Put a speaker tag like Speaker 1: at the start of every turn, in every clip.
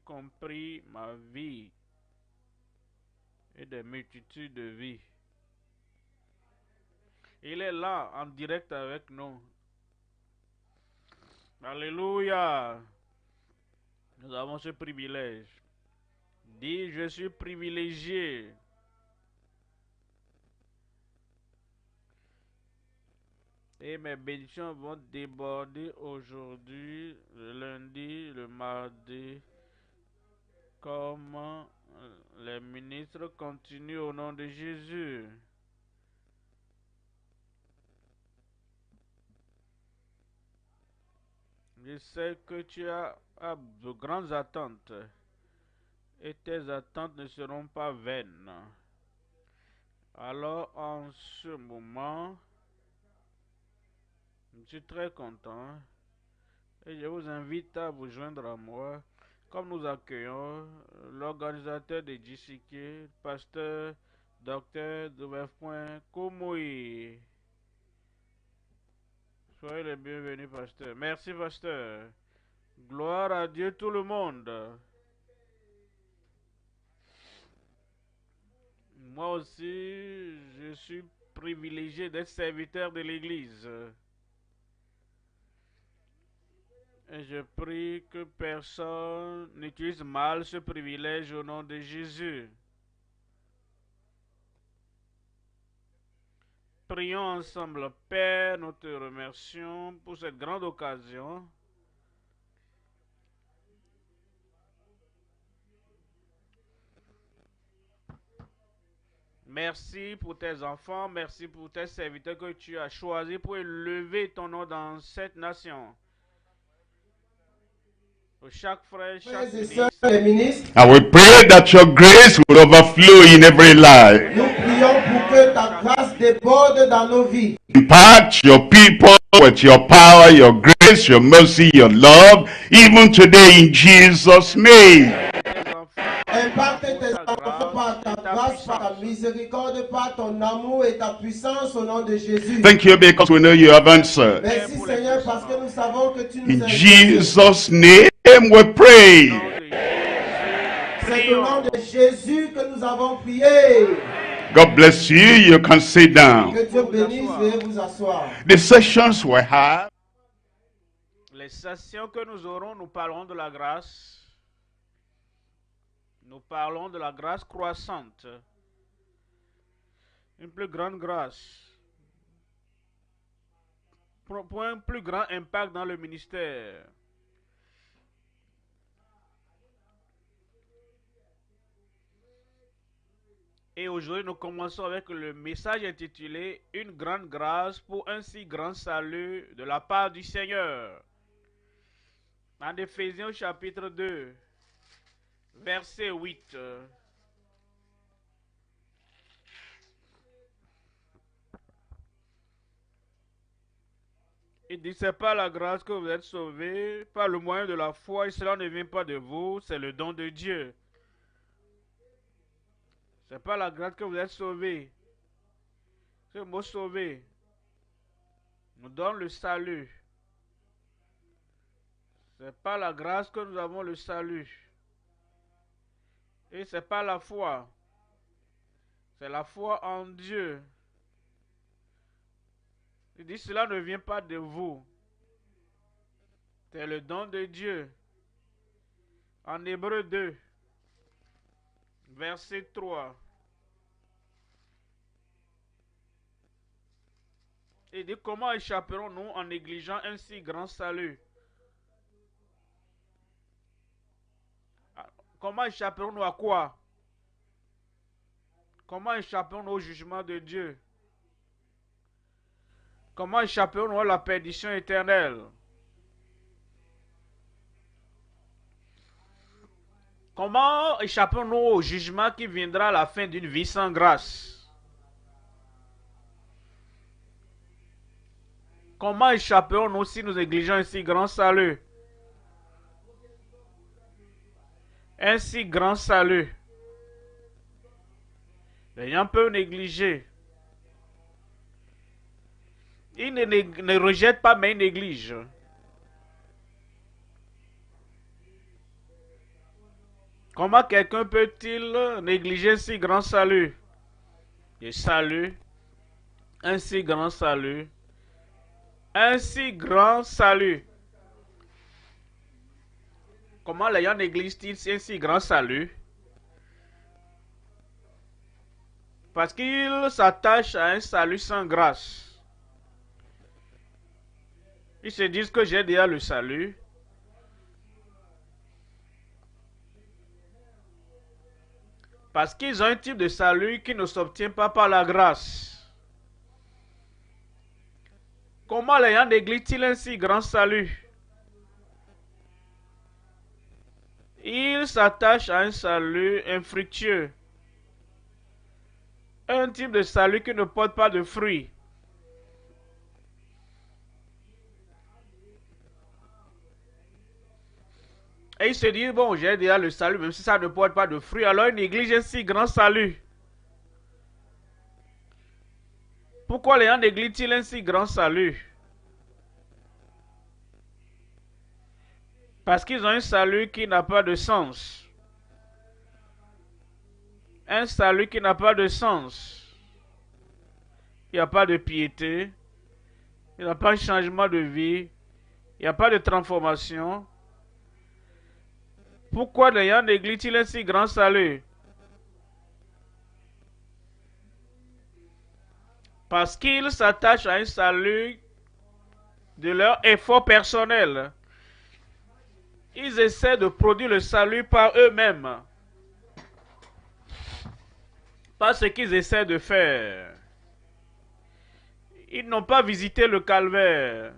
Speaker 1: compris ma vie et des multitudes de vies. Il est là en direct avec nous. Alléluia. Nous avons ce privilège. Dis, je suis privilégié. Et mes bénédictions vont déborder aujourd'hui, le lundi, le mardi, comme les ministres continuent au nom de Jésus. Je sais que tu as de grandes attentes et tes attentes ne seront pas vaines. Alors en ce moment, je suis très content et je vous invite à vous joindre à moi comme nous accueillons l'organisateur de JCK, pasteur Dr. W. Koumoui. Soyez les bienvenus, pasteur. Merci, pasteur. Gloire à Dieu tout le monde. Moi aussi, je suis privilégié d'être serviteur de l'Église. Et je prie que personne n'utilise mal ce privilège au nom de Jésus. Prions ensemble. Père, nous te remercions pour cette grande occasion. Merci pour tes enfants, merci pour tes serviteurs que tu as choisis pour élever ton nom dans cette nation. Pour chaque frère, chaque ministre.
Speaker 2: And we pray that your grace will overflow in every life.
Speaker 3: Nous prions pour que ta grâce déborde dans nos vies.
Speaker 2: Impact your people with your power, your grace, your mercy, your love, even today in Jesus' name.
Speaker 3: Impacte tes enfants par ta grâce, par ta miséricorde, par ton amour et ta puissance au nom de Jésus.
Speaker 2: Thank you because we know you have answered.
Speaker 3: Merci Seigneur parce que nous savons que tu nous
Speaker 2: In
Speaker 3: as
Speaker 2: Jesus' name we pray.
Speaker 3: C'est au nom de Jésus que nous avons prié.
Speaker 2: God bless you. You can sit down.
Speaker 3: Que Dieu bénisse, veuillez vous asseoir.
Speaker 2: The sessions we have,
Speaker 1: Les sessions que nous aurons, nous parlerons de la grâce. Nous parlons de la grâce croissante. Une plus grande grâce. Pour un plus grand impact dans le ministère. Et aujourd'hui, nous commençons avec le message intitulé « Une grande grâce pour un si grand salut de la part du Seigneur ». En Éphésiens chapitre 2, verset 8. Il dit, c'est par la grâce que vous êtes sauvés, par le moyen de la foi, et cela ne vient pas de vous, c'est le don de Dieu. C'est par la grâce que vous êtes sauvés. Ce mot sauvé nous donne le salut. C'est par la grâce que nous avons le salut. Et c'est par la foi. C'est la foi en Dieu. Il dit, cela ne vient pas de vous. C'est le don de Dieu. En Hébreux 2, verset 3. Il dit, comment échapperons-nous en négligeant un si grand salut? Comment échapperons-nous à quoi? Comment échapperons-nous au jugement de Dieu? Comment échapperons-nous à la perdition éternelle? Comment échapperons-nous au jugement qui viendra à la fin d'une vie sans grâce? Comment échapperons-nous si nous négligeons un si grand salut? Un si grand salut. Les gens peuvent négliger. Ils ne rejettent pas, mais ils négligent. Comment quelqu'un peut-il négliger un si grand salut? Le salut, un si grand salut, un si grand salut. Comment les gens négligent-ils un si grand salut? Parce qu'ils s'attachent à un salut sans grâce. Ils se disent que j'ai déjà le salut. Parce qu'ils ont un type de salut qui ne s'obtient pas par la grâce. Comment les gens négligent-ils un si grand salut? Ils s'attachent à un salut infructueux. Un type de salut qui ne porte pas de fruits. Et ils se disent, bon, j'ai déjà le salut, même si ça ne porte pas de fruits, alors ils négligent un si grand salut. Pourquoi les gens négligent-ils un si grand salut? Parce qu'ils ont un salut qui n'a pas de sens. Un salut qui n'a pas de sens. Il n'y a pas de piété. Il n'y a pas de changement de vie. Il n'y a pas de transformation. Pourquoi les gens négligent-ils un si grand salut? Parce qu'ils s'attachent à un salut de leur effort personnel. Ils essaient de produire le salut par eux-mêmes. Pas ce qu'ils essaient de faire. Ils n'ont pas visité le calvaire.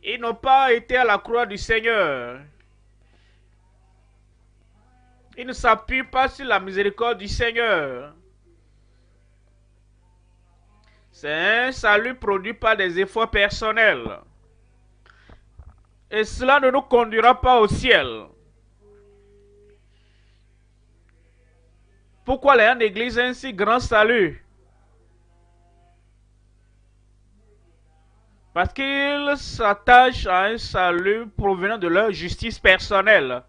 Speaker 1: Ils n'ont pas été à la croix du Seigneur. Ils ne s'appuient pas sur la miséricorde du Seigneur. C'est un salut produit par des efforts personnels. Et cela ne nous conduira pas au ciel. Pourquoi les gens négligent un si grand salut? Parce qu'ils s'attachent à un salut provenant de leur justice personnelle.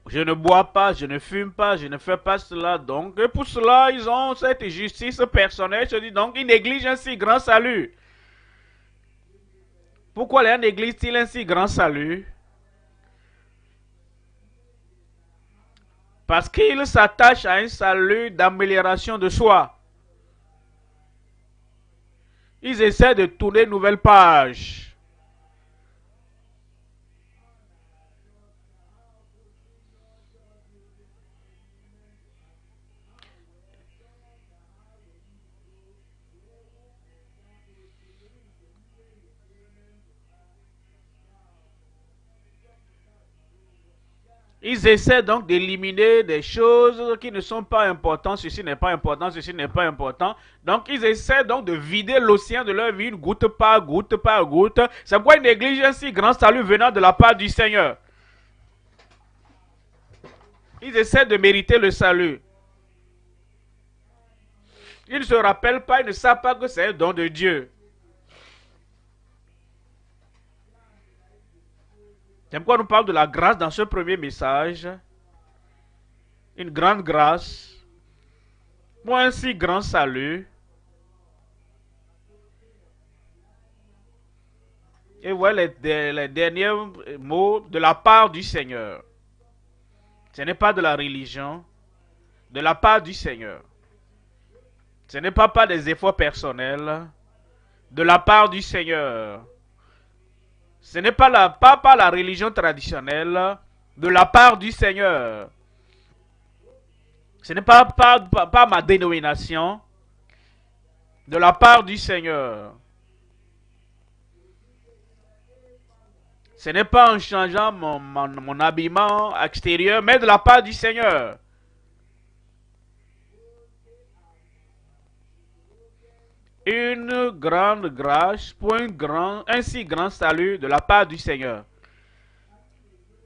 Speaker 1: Je ne bois pas, je ne fume pas, je ne fais pas cela. Donc, et pour cela, ils ont cette justice personnelle. Je dis donc, ils négligent un si grand salut. Pourquoi les gens négligent-ils un si grand salut? Parce qu'ils s'attachent à un salut d'amélioration de soi. Ils essaient de tourner une nouvelle page. Ils essaient donc d'éliminer des choses qui ne sont pas importantes. Ceci n'est pas important, ceci n'est pas important. Donc, ils essaient donc de vider l'océan de leur vie, une goutte par goutte par goutte. C'est pourquoi ils négligent un si grand salut venant de la part du Seigneur. Ils essaient de mériter le salut. Ils ne se rappellent pas, ils ne savent pas que c'est un don de Dieu. C'est pourquoi nous parlons de la grâce dans ce premier message. Une grande grâce pour un si grand salut. Et voilà les derniers mots de la part du Seigneur. Ce n'est pas de la religion, de la part du Seigneur. Ce n'est pas par des efforts personnels, de la part du Seigneur. Ce n'est pas par la religion traditionnelle, de la part du Seigneur. Ce n'est pas par ma dénomination, de la part du Seigneur. Ce n'est pas en changeant mon habillement extérieur, mais de la part du Seigneur. Une grande grâce pour un si grand salut de la part du Seigneur.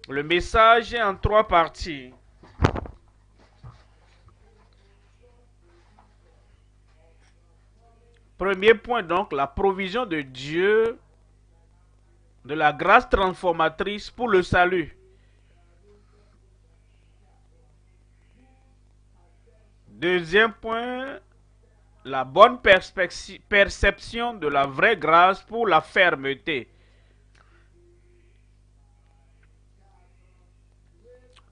Speaker 1: Le message est en 3 parties. Premier point donc, la provision de Dieu, de la grâce transformatrice pour le salut. Deuxième point, la bonne perception de la vraie grâce pour la fermeté.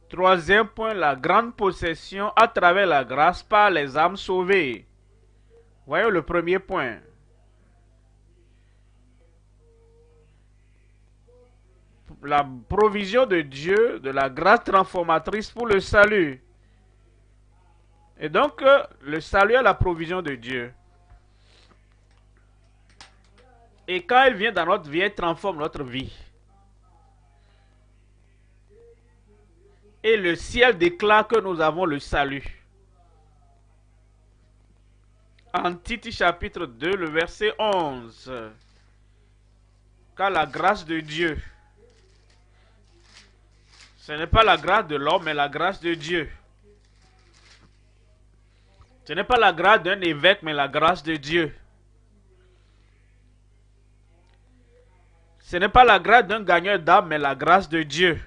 Speaker 1: Troisième point, la grande possession à travers la grâce par les âmes sauvées. Voyons le premier point. La provision de Dieu, de la grâce transformatrice pour le salut. Et donc, le salut est la provision de Dieu. Et quand elle vient dans notre vie, elle transforme notre vie. Et le ciel déclare que nous avons le salut. En Tite chapitre 2, le verset 11. Car la grâce de Dieu, ce n'est pas la grâce de l'homme, mais la grâce de Dieu. Ce n'est pas la grâce d'un évêque, mais la grâce de Dieu. Ce n'est pas la grâce d'un gagneur d'âme, mais la grâce de Dieu.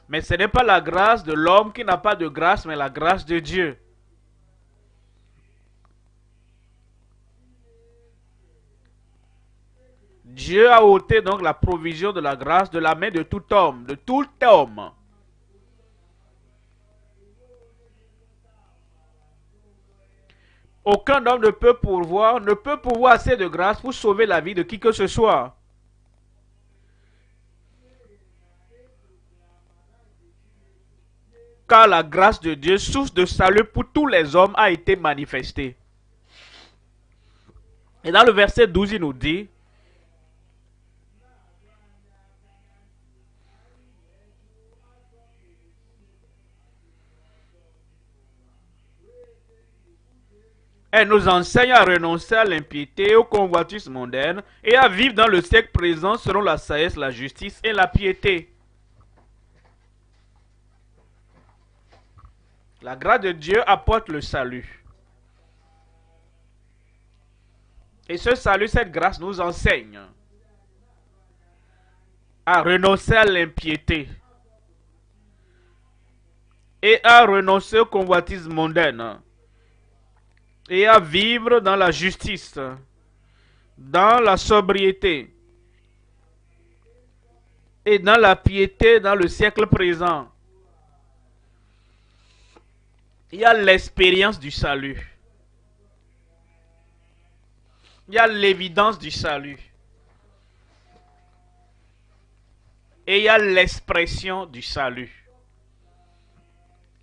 Speaker 1: Mais ce n'est pas la grâce de l'homme qui n'a pas de grâce, mais la grâce de Dieu. Dieu a ôté donc la provision de la grâce de la main de tout homme, de tout homme. Aucun homme ne peut pourvoir assez de grâce pour sauver la vie de qui que ce soit. Car la grâce de Dieu, source de salut pour tous les hommes, a été manifestée. Et dans le verset 12, il nous dit, elle nous enseigne à renoncer à l'impiété, aux convoitises mondaines et à vivre dans le siècle présent selon la sagesse, la justice et la piété. La grâce de Dieu apporte le salut. Et ce salut, cette grâce nous enseigne à renoncer à l'impiété et à renoncer aux convoitises mondaines et à vivre dans la justice, dans la sobriété et dans la piété dans le siècle présent. Il y a l'expérience du salut. Il y a l'évidence du salut. Et il y a l'expression du salut.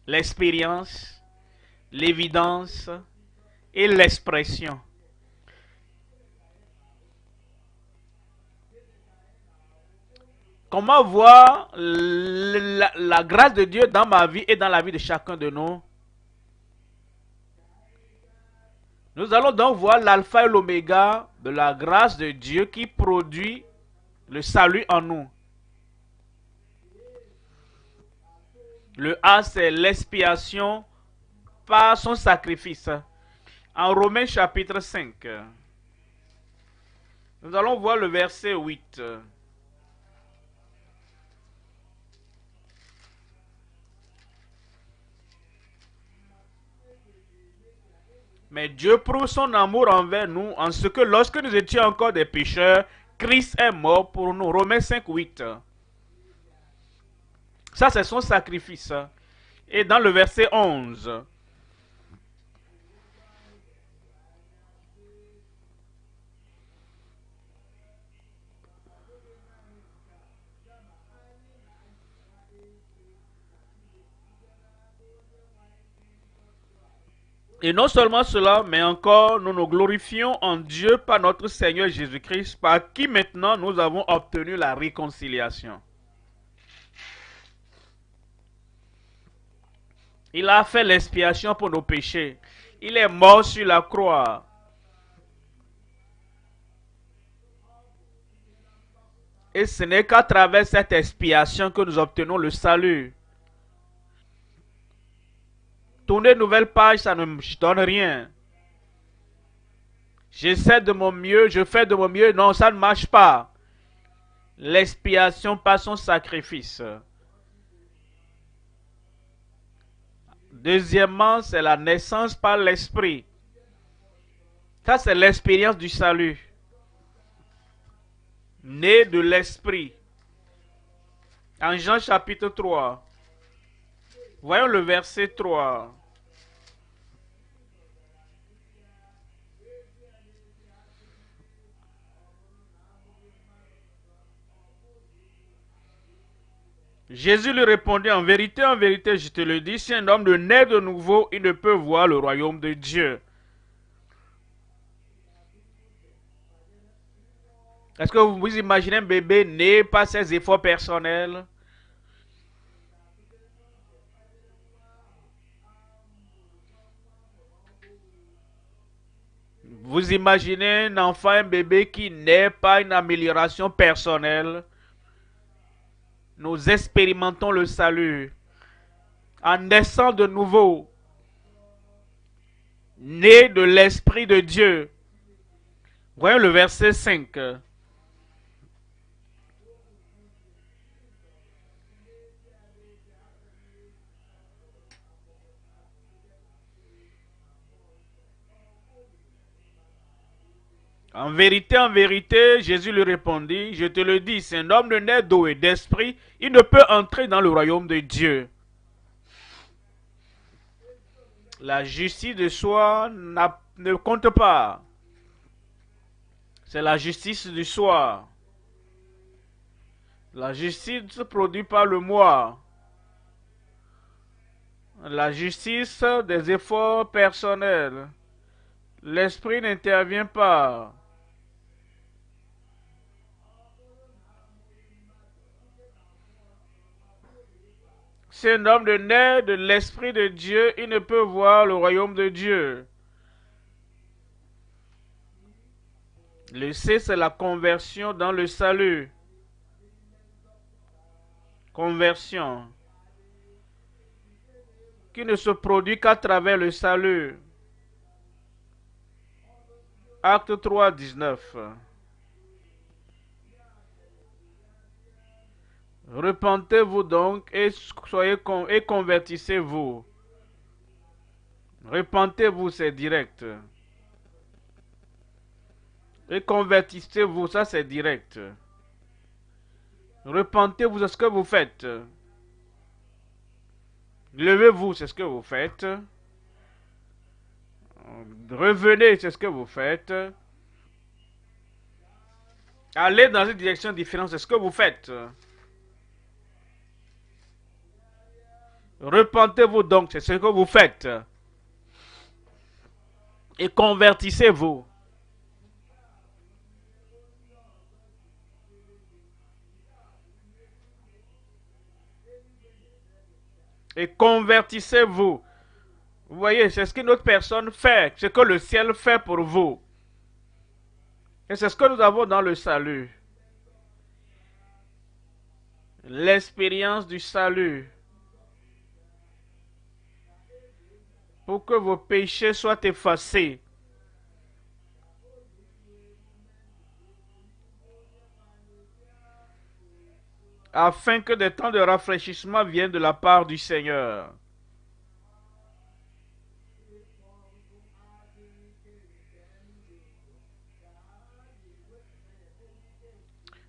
Speaker 1: L'expérience, l'évidence et l'expression. Comment voir la grâce de Dieu dans ma vie et dans la vie de chacun de nous? Nous allons donc voir l'alpha et l'oméga de la grâce de Dieu qui produit le salut en nous. Le A, c'est l'expiation par son sacrifice. En Romains chapitre 5, nous allons voir le verset 8. Mais Dieu prouve son amour envers nous en ce que lorsque nous étions encore des pécheurs, Christ est mort pour nous. Romains 5, 8. Ça, c'est son sacrifice. Et dans le verset 11. Et non seulement cela, mais encore nous nous glorifions en Dieu par notre Seigneur Jésus-Christ, par qui maintenant nous avons obtenu la réconciliation. Il a fait l'expiation pour nos péchés. Il est mort sur la croix. Et ce n'est qu'à travers cette expiation que nous obtenons le salut. Tourner une nouvelle page, ça ne me donne rien. J'essaie de mon mieux, je fais de mon mieux. Non, ça ne marche pas. L'expiation par son sacrifice. Deuxièmement, c'est la naissance par l'esprit. Ça, c'est l'expérience du salut. Né de l'esprit. En Jean chapitre 3. Voyons le verset 3. Jésus lui répondit, en vérité, je te le dis, si un homme ne naît de nouveau, il ne peut voir le royaume de Dieu. Est-ce que vous imaginez un bébé né par ses efforts personnels? Vous imaginez un enfant, un bébé qui naît par une amélioration personnelle? Nous expérimentons le salut en naissant de nouveau, né de l'Esprit de Dieu. Voyons le verset 5. En vérité, Jésus lui répondit, je te le dis, si un homme ne naît d'eau et d'esprit, il ne peut entrer dans le royaume de Dieu. La justice de soi ne compte pas. C'est la justice du soi. La justice se produit par le moi. La justice des efforts personnels. L'esprit n'intervient pas. Si un homme ne naît de l'Esprit de Dieu, il ne peut voir le royaume de Dieu. Le C, c'est la conversion dans le salut. Conversion. Qui ne se produit qu'à travers le salut. Acte 3, 19. Repentez-vous donc et convertissez-vous. Repentez-vous, c'est direct. Et convertissez-vous, ça c'est direct. Repentez-vous, c'est ce que vous faites. Levez-vous, c'est ce que vous faites. Revenez, c'est ce que vous faites. Allez dans une direction différente, c'est ce que vous faites. Repentez-vous donc, c'est ce que vous faites. Et convertissez-vous. Et convertissez-vous. Vous voyez, c'est ce qu'une autre personne fait, ce que le ciel fait pour vous. Et c'est ce que nous avons dans le salut. L'expérience du salut. Pour que vos péchés soient effacés. Afin que des temps de rafraîchissement viennent de la part du Seigneur.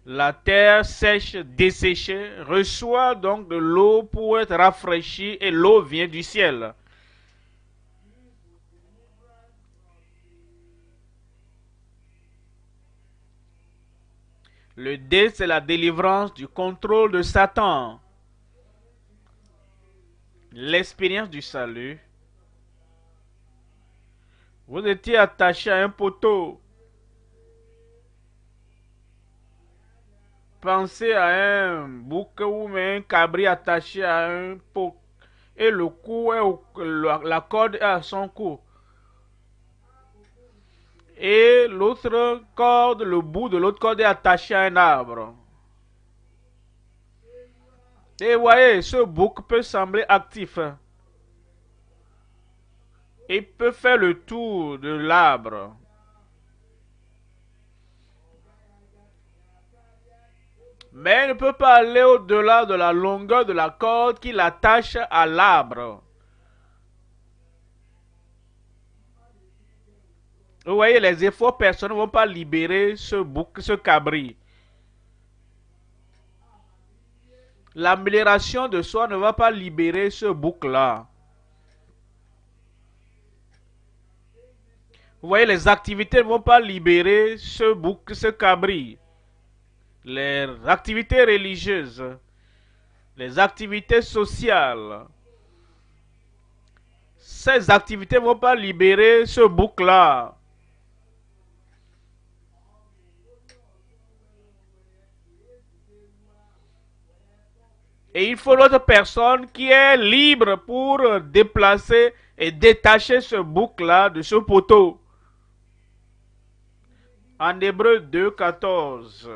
Speaker 1: La terre sèche, desséchée, reçoit donc de l'eau pour être rafraîchie et l'eau vient du ciel. Le D, c'est la délivrance du contrôle de Satan. L'expérience du salut. Vous étiez attaché à un poteau. Pensez à un bouc ou un cabri attaché à un pot. Et le cou la corde est à son cou. Et l'autre corde, le bout de l'autre corde est attaché à un arbre. Et voyez, ce bouc peut sembler actif. Il peut faire le tour de l'arbre. Mais il ne peut pas aller au-delà de la longueur de la corde qui l'attache à l'arbre. Vous voyez, les efforts personnels ne vont pas libérer ce bouc, ce cabri. L'amélioration de soi ne va pas libérer ce bouc-là. Vous voyez, les activités ne vont pas libérer ce bouc, ce cabri. Les activités religieuses, les activités sociales, ces activités ne vont pas libérer ce bouc-là. Et il faut l'autre personne qui est libre pour déplacer et détacher ce bouc-là de ce poteau. En Hébreu 2, 14.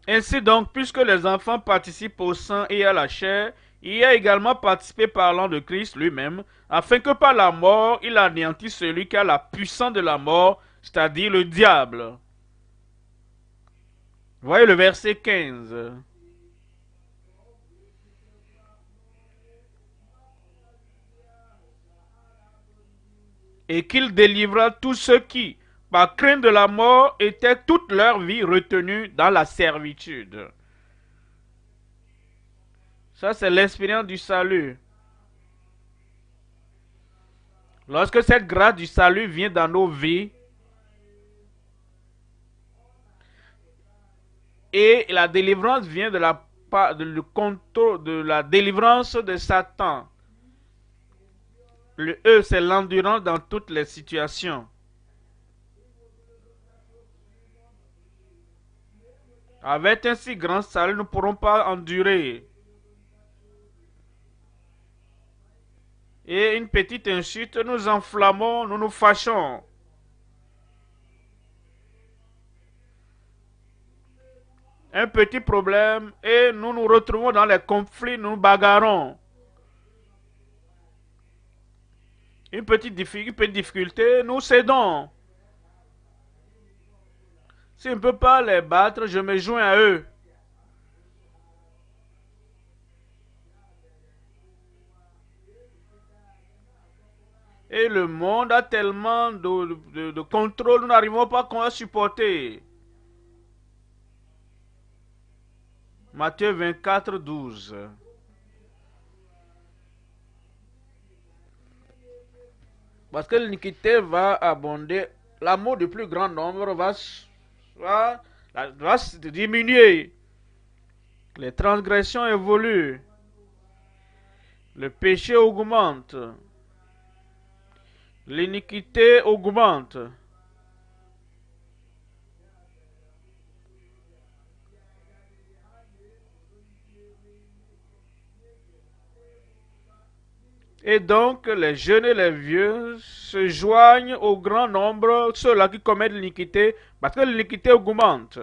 Speaker 1: Ainsi donc, puisque les enfants participent au sang et à la chair, il y a également participé parlant de Christ lui-même, afin que par la mort, il anéantisse celui qui a la puissance de la mort, c'est-à-dire le diable. Voyez le verset 15. Et qu'il délivra tous ceux qui, par crainte de la mort, étaient toute leur vie retenus dans la servitude. Ça, c'est l'expérience du salut. Lorsque cette grâce du salut vient dans nos vies, et la délivrance vient de la contrôle de la délivrance de Satan. Le E, c'est l'endurance dans toutes les situations. Avec un si grand salut, nous ne pourrons pas endurer. Et une petite insulte, nous enflammons, nous nous fâchons. Un petit problème et nous nous retrouvons dans les conflits, nous nous bagarrons. Une petite difficulté, nous cédons. Si je ne peux pas les battre, je me joins à eux. Et le monde a tellement de contrôle, nous n'arrivons pas à supporter. Matthieu 24, 12. Parce que l'iniquité va abonder, l'amour du plus grand nombre va diminuer. Les transgressions évoluent. Le péché augmente. L'iniquité augmente. Et donc, les jeunes et les vieux se joignent au grand nombre, ceux-là qui commettent l'iniquité, parce que l'iniquité augmente.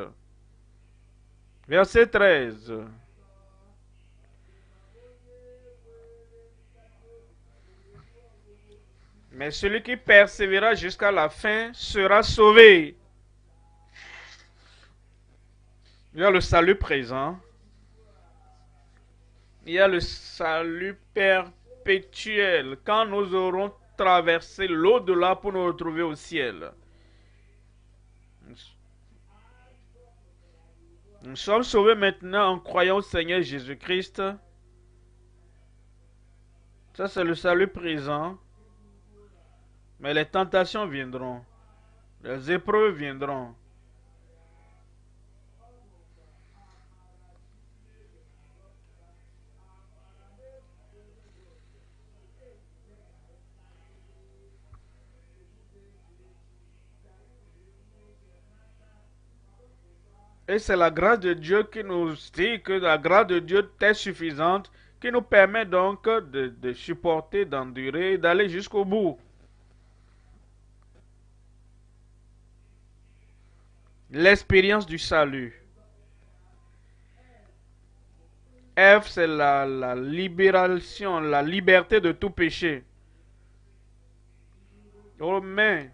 Speaker 1: Verset 13. Mais celui qui persévérera jusqu'à la fin sera sauvé. Il y a le salut présent. Il y a le salut perpétuel. Quand nous aurons traversé l'au-delà pour nous retrouver au ciel. Nous sommes sauvés maintenant en croyant au Seigneur Jésus-Christ. Ça, c'est le salut présent. Mais les tentations viendront. Les épreuves viendront. Et c'est la grâce de Dieu qui nous dit que la grâce de Dieu est suffisante, qui nous permet donc de supporter, d'endurer, d'aller jusqu'au bout. L'expérience du salut. F, c'est la libération, la liberté de tout péché. Romains.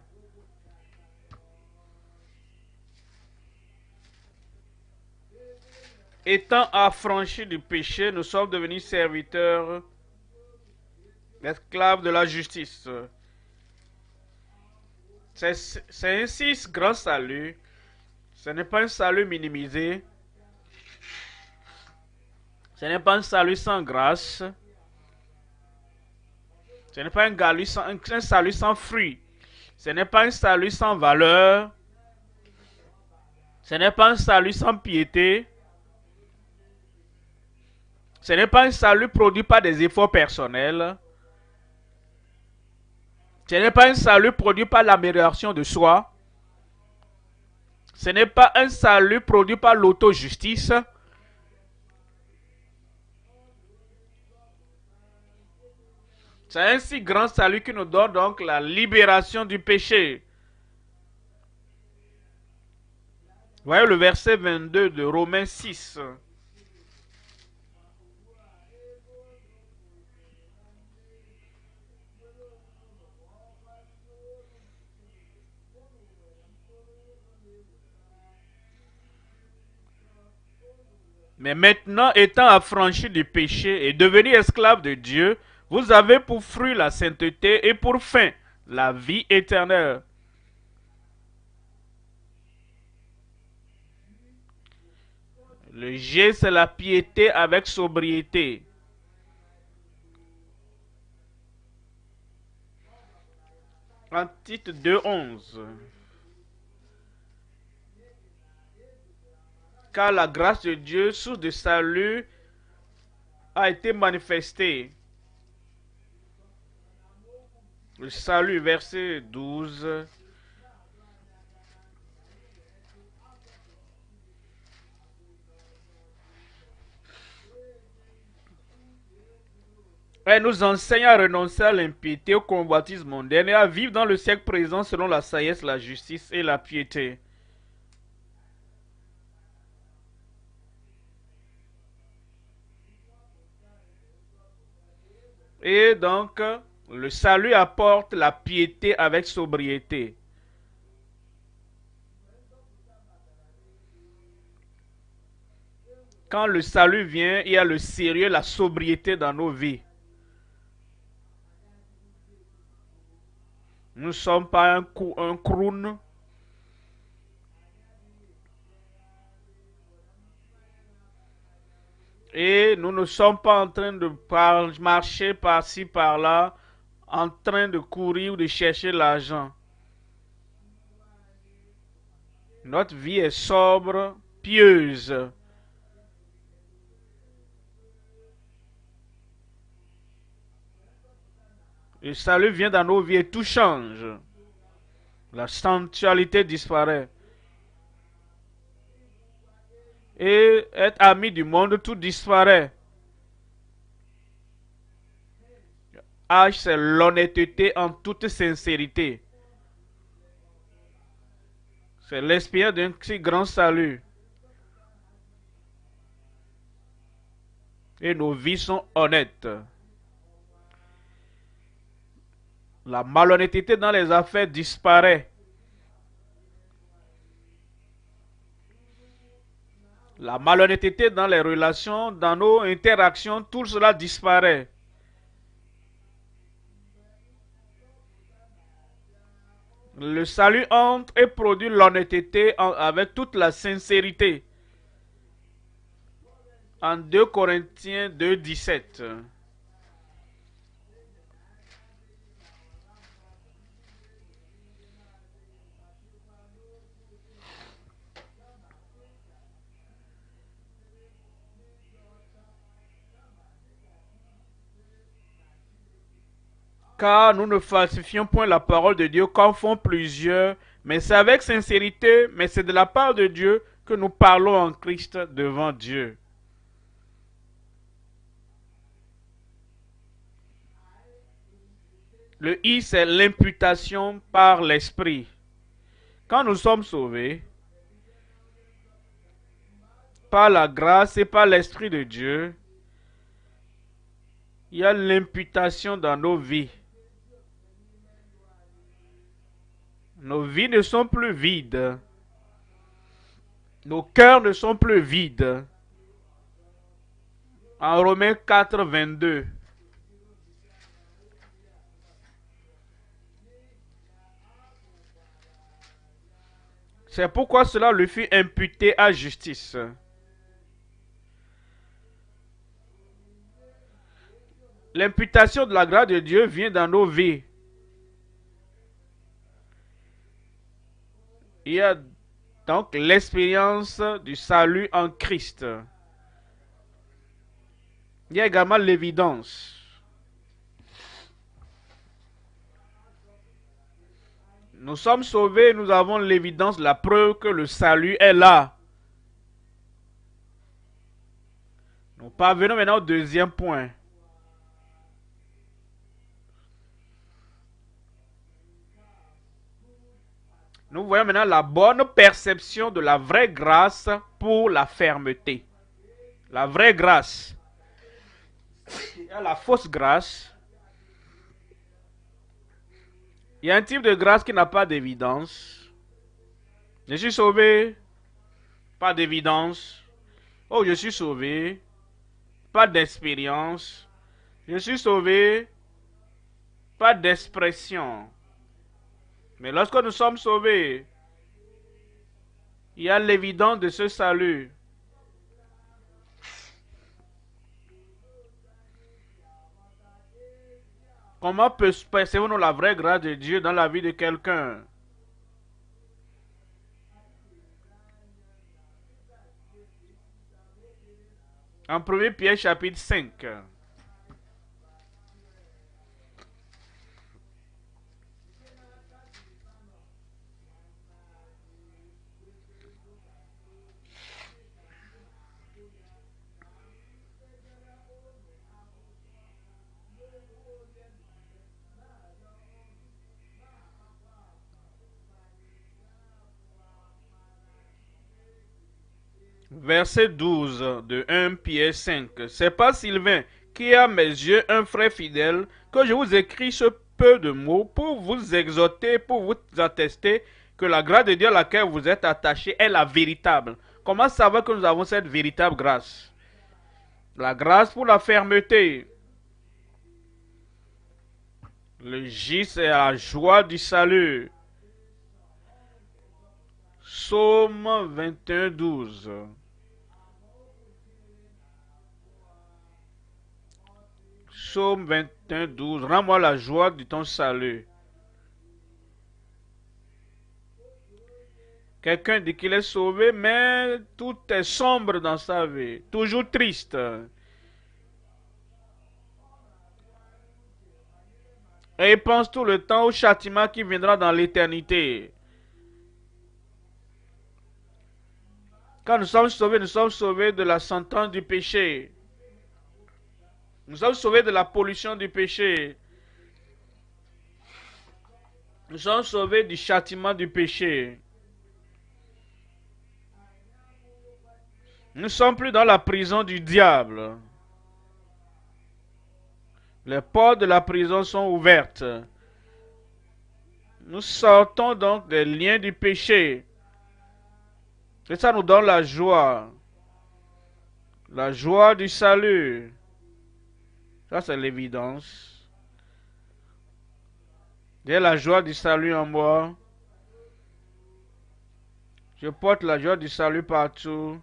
Speaker 1: Étant affranchis du péché, nous sommes devenus serviteurs, esclaves de la justice. C'est ainsi ce grand salut. Ce n'est pas un salut minimisé. Ce n'est pas un salut sans grâce. Ce n'est pas un salut sans fruit. Ce n'est pas un salut sans valeur. Ce n'est pas un salut sans piété. Ce n'est pas un salut produit par des efforts personnels. Ce n'est pas un salut produit par l'amélioration de soi. Ce n'est pas un salut produit par l'auto-justice. C'est un si grand salut qui nous donne donc la libération du péché. Voyez le verset 22 de Romains 6. Mais maintenant, étant affranchis du péché et devenus esclaves de Dieu, vous avez pour fruit la sainteté et pour fin la vie éternelle. Le G, c'est la piété avec sobriété. En Tite 2:11. Car la grâce de Dieu, source de salut, a été manifestée. Le salut, verset 12. Elle nous enseigne à renoncer à l'impiété, au convoitisme mondain et à vivre dans le siècle présent selon la sagesse, la justice et la piété. Et donc, le salut apporte la piété avec sobriété. Quand le salut vient, il y a le sérieux, la sobriété dans nos vies. Nous ne sommes pas un croûne. Et nous ne sommes pas en train de marcher par-ci, par-là, en train de courir ou de chercher l'argent. Notre vie est sobre, pieuse. Le salut vient dans nos vies et tout change. La sensualité disparaît. Et être ami du monde, tout disparaît. H, c'est l'honnêteté en toute sincérité. C'est l'expérience d'un si grand salut. Et nos vies sont honnêtes. La malhonnêteté dans les affaires disparaît. La malhonnêteté dans les relations, dans nos interactions, tout cela disparaît. Le salut entre et produit l'honnêteté avec toute la sincérité. En 2 Corinthiens 2:17. Car nous ne falsifions point la parole de Dieu comme font plusieurs, mais c'est avec sincérité, mais c'est de la part de Dieu, que nous parlons en Christ devant Dieu. Le I, c'est l'imputation par l'Esprit. Quand nous sommes sauvés, par la grâce et par l'Esprit de Dieu, il y a l'imputation dans nos vies. Nos vies ne sont plus vides. Nos cœurs ne sont plus vides. En Romains 4, 22. C'est pourquoi cela lui fut imputé à justice. L'imputation de la grâce de Dieu vient dans nos vies. Il y a donc l'expérience du salut en Christ. Il y a également l'évidence. Nous sommes sauvés, nous avons l'évidence, la preuve que le salut est là. Nous parvenons maintenant au deuxième point. Nous voyons maintenant la bonne perception de la vraie grâce pour la fermeté. La vraie grâce. Il y a la fausse grâce. Il y a un type de grâce qui n'a pas d'évidence. Je suis sauvé, pas d'évidence. Oh, je suis sauvé, pas d'expérience. Je suis sauvé, pas d'expression. Mais lorsque nous sommes sauvés, il y a l'évidence de ce salut. Comment percevons-nous la vraie grâce de Dieu dans la vie de quelqu'un? En 1 Pierre chapitre 5. Verset 12 de 1 Pierre 5. C'est pas Sylvain qui est à mes yeux un frère fidèle que je vous écris ce peu de mots pour vous exhorter, pour vous attester que la grâce de Dieu à laquelle vous êtes attachés est la véritable. Comment savoir que nous avons cette véritable grâce? La grâce pour la fermeté. Le J, c'est la joie du salut. Psaume 21, 12. Psaume 21, 12. Rends-moi la joie de ton salut. Quelqu'un dit qu'il est sauvé, mais tout est sombre dans sa vie. Toujours triste. Et il pense tout le temps au châtiment qui viendra dans l'éternité. Quand nous sommes sauvés de la sentence du péché. Nous sommes sauvés de la pollution du péché. Nous sommes sauvés du châtiment du péché. Nous ne sommes plus dans la prison du diable. Les portes de la prison sont ouvertes. Nous sortons donc des liens du péché. Et ça nous donne la joie. La joie du salut. Ça, c'est l'évidence. Il y a la joie du salut en moi. Je porte la joie du salut partout.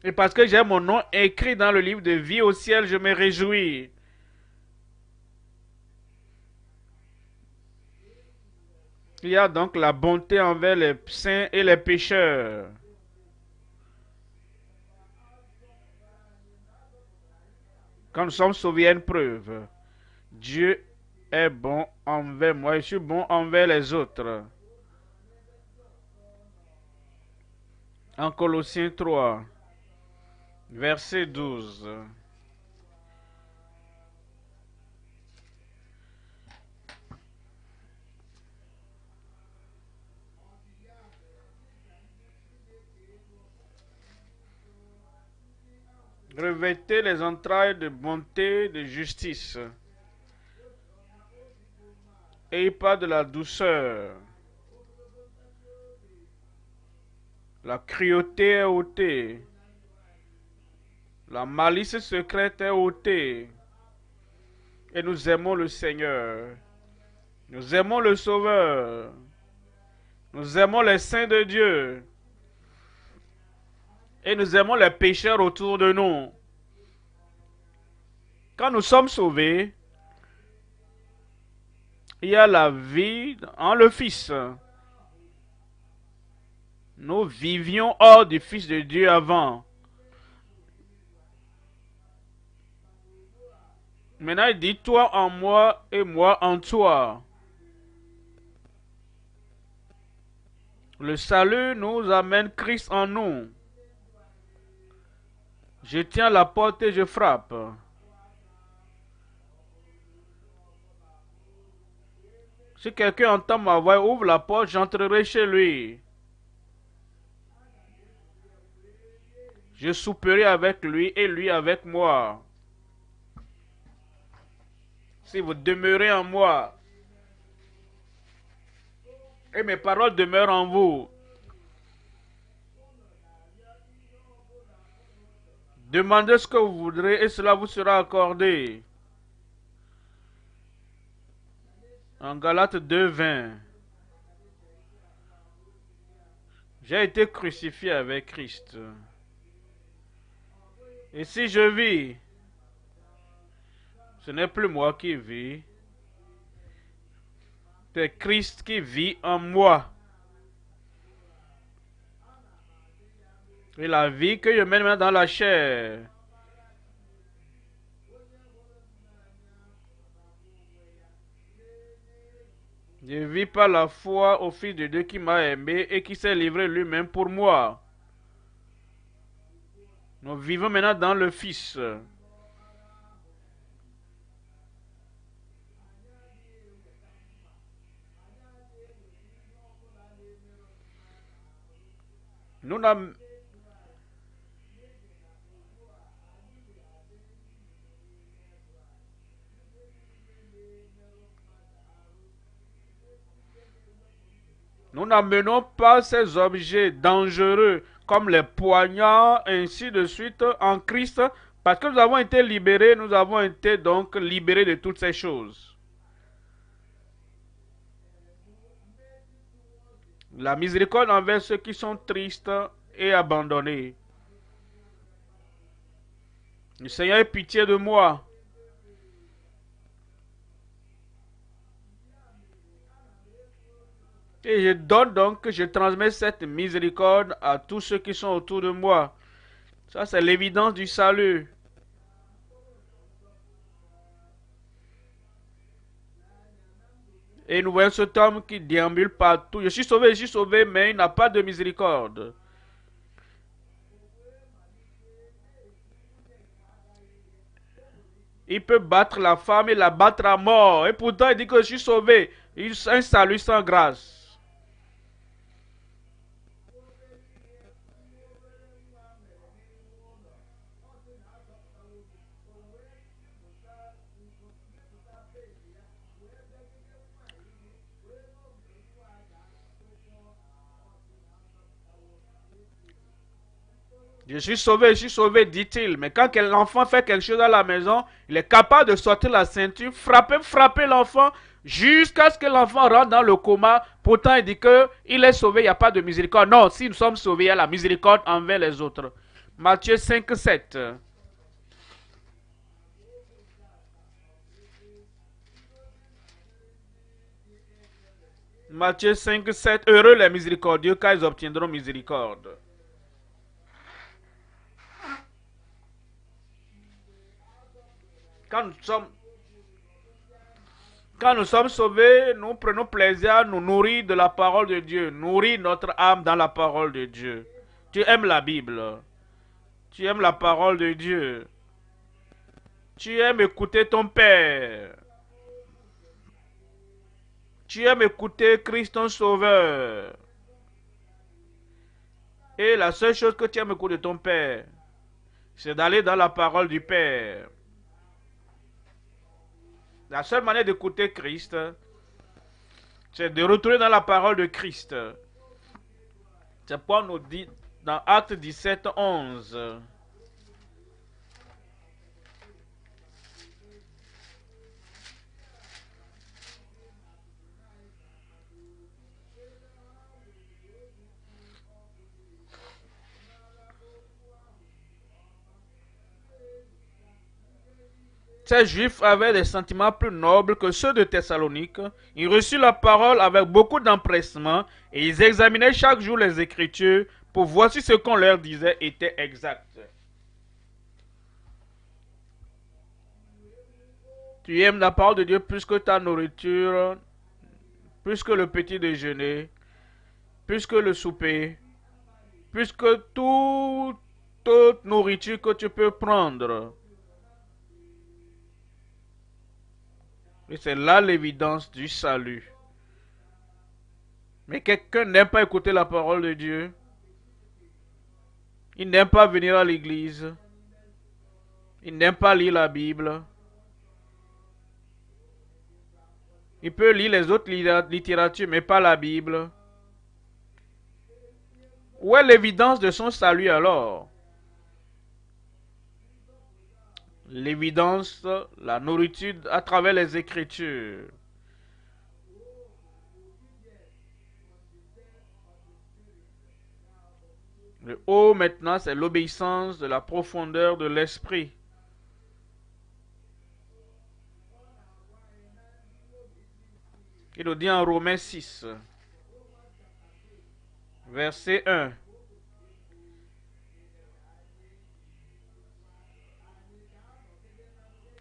Speaker 1: Et parce que j'ai mon nom écrit dans le livre de vie au ciel, je me réjouis. Il y a donc la bonté envers les saints et les pécheurs. Quand nous sommes sauvés, il y a une preuve. Dieu est bon envers moi, je suis bon envers les autres. En Colossiens 3, verset 12. Revêtez les entrailles de bonté, de justice, et pas de la douceur. La cruauté est ôtée, la malice secrète est ôtée, et nous aimons le Seigneur. Nous aimons le Sauveur. Nous aimons les saints de Dieu. Et nous aimons les pécheurs autour de nous. Quand nous sommes sauvés, il y a la vie en le Fils. Nous vivions hors du Fils de Dieu avant. Maintenant, il dit toi en moi et moi en toi. Le salut nous amène Christ en nous. Je tiens la porte et je frappe. Si quelqu'un entend ma voix, ouvre la porte, j'entrerai chez lui. Je souperai avec lui et lui avec moi. Si vous demeurez en moi, et mes paroles demeurent en vous, demandez ce que vous voudrez et cela vous sera accordé. En Galates 2, 20. J'ai été crucifié avec Christ. Et si je vis, ce n'est plus moi qui vis, c'est Christ qui vit en moi. Et la vie que je mène maintenant dans la chair, je vis par la foi au Fils de Dieu qui m'a aimé et qui s'est livré lui-même pour moi. Nous vivons maintenant dans le Fils. Nous n'avons Nous n'amenons pas ces objets dangereux comme les poignards, ainsi de suite, en Christ, parce que nous avons été libérés, nous avons été donc libérés de toutes ces choses. La miséricorde envers ceux qui sont tristes et abandonnés. Le Seigneur ait pitié de moi. Et je donne donc, je transmets cette miséricorde à tous ceux qui sont autour de moi. Ça, c'est l'évidence du salut. Et nous voyons cet homme qui déambule partout. Je suis sauvé, mais il n'a pas de miséricorde. Il peut battre la femme et la battre à mort. Et pourtant, il dit que je suis sauvé. Un salut sans grâce. je suis sauvé, dit-il. Mais quand l'enfant fait quelque chose à la maison, il est capable de sortir la ceinture, frapper l'enfant jusqu'à ce que l'enfant rentre dans le coma. Pourtant, il dit qu'il est sauvé, il n'y a pas de miséricorde. Non, si nous sommes sauvés, il y a la miséricorde envers les autres. Matthieu 5, 7. Matthieu 5, 7. Heureux les miséricordieux, car ils obtiendront miséricorde. Quand Quand nous sommes sauvés, nous prenons plaisir à nous nourrir de la parole de Dieu, nourrir notre âme dans la parole de Dieu. Tu aimes la Bible, tu aimes la parole de Dieu, tu aimes écouter ton Père, tu aimes écouter Christ ton Sauveur. Et la seule chose que tu aimes écouter de ton Père, c'est d'aller dans la parole du Père. La seule manière d'écouter Christ, c'est de retourner dans la parole de Christ. C'est pourquoi on nous dit dans Acte 17, 11. Ces Juifs avaient des sentiments plus nobles que ceux de Thessalonique. Ils reçurent la parole avec beaucoup d'empressement et ils examinaient chaque jour les Écritures pour voir si ce qu'on leur disait était exact. Tu aimes la parole de Dieu plus que ta nourriture, plus que le petit déjeuner, plus que le souper, plus que toute nourriture que tu peux prendre. Et c'est là l'évidence du salut. Mais quelqu'un n'aime pas écouter la parole de Dieu. Il n'aime pas venir à l'église. Il n'aime pas lire la Bible. Il peut lire les autres littératures, mais pas la Bible. Où est l'évidence de son salut alors? L'évidence, la nourriture à travers les Écritures. Le haut maintenant, c'est l'obéissance de la profondeur de l'esprit. Il nous dit en Romains 6, verset 1.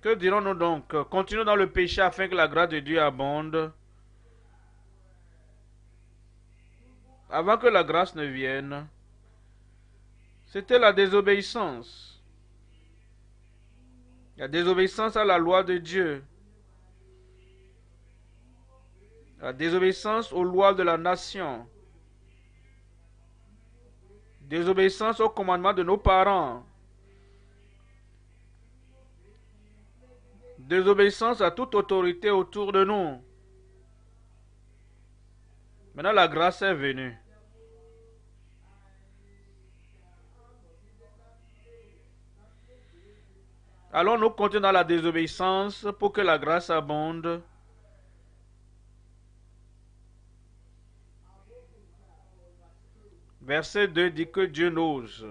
Speaker 1: Que dirons-nous donc? Continuons dans le péché afin que la grâce de Dieu abonde. Avant que la grâce ne vienne, c'était la désobéissance. La désobéissance à la loi de Dieu. La désobéissance aux lois de la nation. Désobéissance aux commandements de nos parents. Désobéissance à toute autorité autour de nous. Maintenant, la grâce est venue. Allons nous continuer dans la désobéissance pour que la grâce abonde. Verset 2 dit que Dieu n'ose.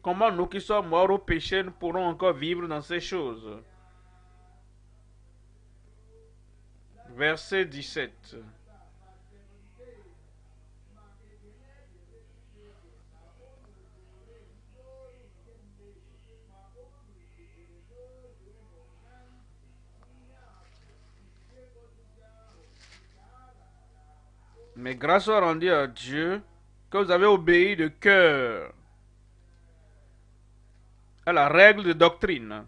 Speaker 1: Comment nous qui sommes morts au péché, nous pourrons encore vivre dans ces choses? Verset 17. Mais grâce soit rendue à Dieu que vous avez obéi de cœur à la règle de doctrine.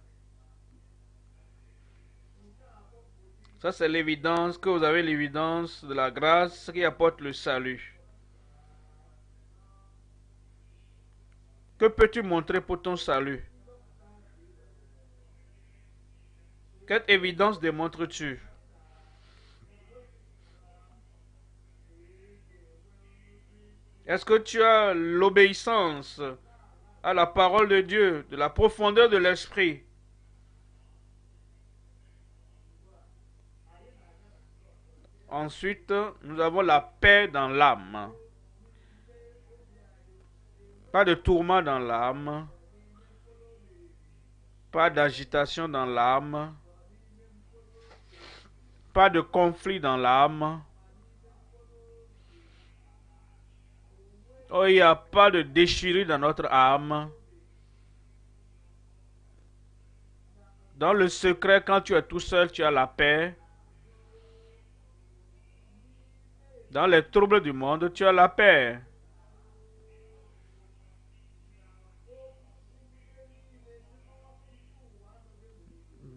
Speaker 1: Ça, c'est l'évidence, que vous avez l'évidence de la grâce qui apporte le salut. Que peux-tu montrer pour ton salut? Quelle évidence démontres-tu? Est-ce que tu as l'obéissance à la parole de Dieu, de la profondeur de l'esprit? Ensuite, nous avons la paix dans l'âme. Pas de tourment dans l'âme. Pas d'agitation dans l'âme. Pas de conflit dans l'âme. Oh, il n'y a pas de déchirure dans notre âme. Dans le secret, quand tu es tout seul, tu as la paix. Dans les troubles du monde, tu as la paix.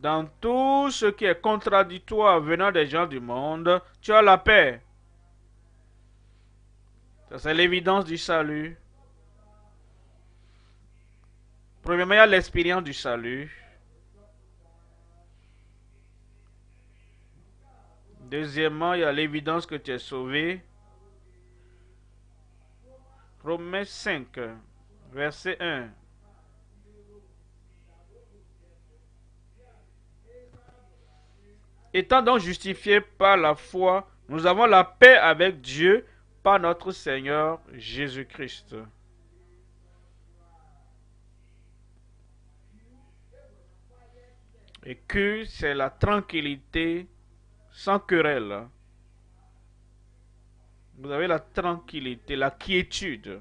Speaker 1: Dans tout ce qui est contradictoire venant des gens du monde, tu as la paix. C'est l'évidence du salut. Premièrement, il y a l'expérience du salut. Deuxièmement, il y a l'évidence que tu es sauvé. Romains 5, verset 1. Étant donc justifiés par la foi, nous avons la paix avec Dieu par notre Seigneur Jésus-Christ. Et que c'est la tranquillité sans querelle. Vous avez la tranquillité, la quiétude.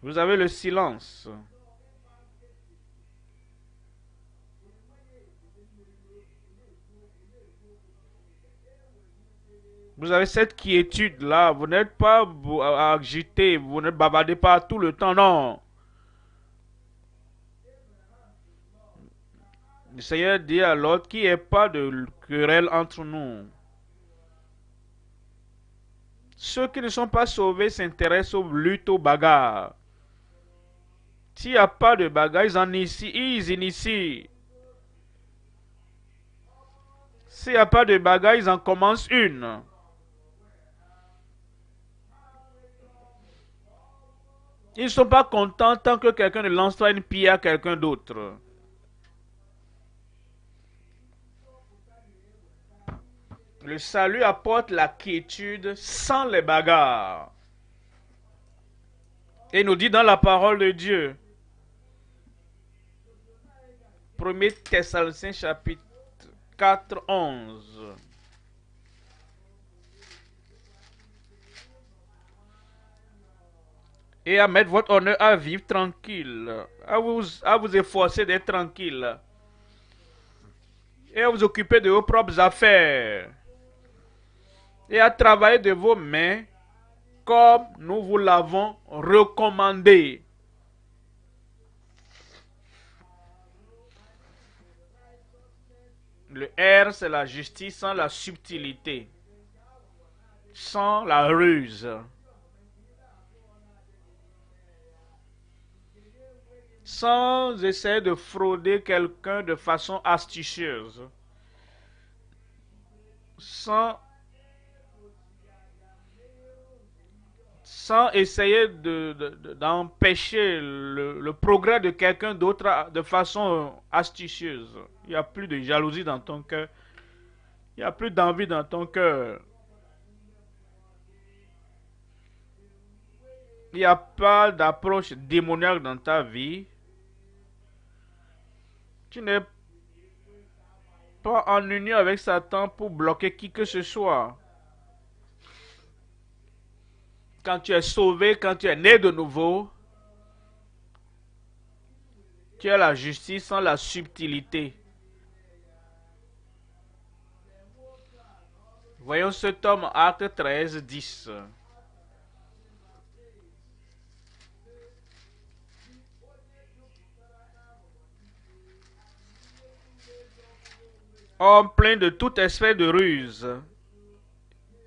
Speaker 1: Vous avez le silence. Vous avez cette quiétude-là. Vous n'êtes pas agité, vous ne bavardez pas tout le temps, non. Le Seigneur dit à l'autre qu'il n'y ait pas de querelle entre nous. Ceux qui ne sont pas sauvés s'intéressent aux luttes, aux bagarres. S'il n'y a pas de bagarre, ils initient. S'il n'y a pas de bagarre, ils en commencent une. Ils ne sont pas contents tant que quelqu'un ne lance pas une pierre à quelqu'un d'autre. Le salut apporte la quiétude sans les bagarres. Et nous dit dans la parole de Dieu, 1 Thessaloniciens chapitre 4, 11. Et à mettre votre honneur à vivre tranquille, à vous efforcer d'être tranquille, et à vous occuper de vos propres affaires, et à travailler de vos mains comme nous vous l'avons recommandé. Le R, c'est la justice sans la subtilité, sans la ruse, sans essayer de frauder quelqu'un de façon astucieuse, sans essayer d'empêcher le progrès de quelqu'un d'autre de façon astucieuse. Il n'y a plus de jalousie dans ton cœur. Il n'y a plus d'envie dans ton cœur. Il n'y a pas d'approche démoniaque dans ta vie. Tu n'es pas en union avec Satan pour bloquer qui que ce soit. Quand tu es sauvé, quand tu es né de nouveau, tu as la justice sans la subtilité. Voyons cet homme, Acte 13, 10. Homme plein de toute espèce de ruse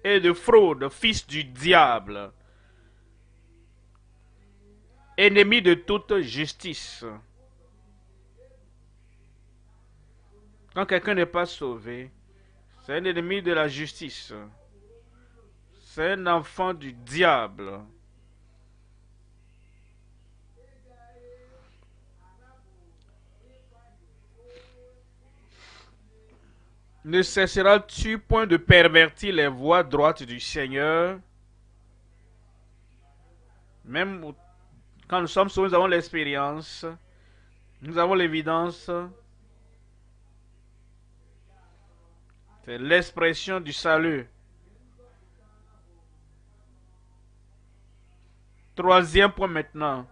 Speaker 1: et de fraude, fils du diable, ennemi de toute justice. Quand quelqu'un n'est pas sauvé, c'est un ennemi de la justice. C'est un enfant du diable. Ne cesseras-tu point de pervertir les voies droites du Seigneur? Même quand nous sommes sauvés, nous avons l'expérience, nous avons l'évidence. C'est l'expression du salut. Troisième point maintenant.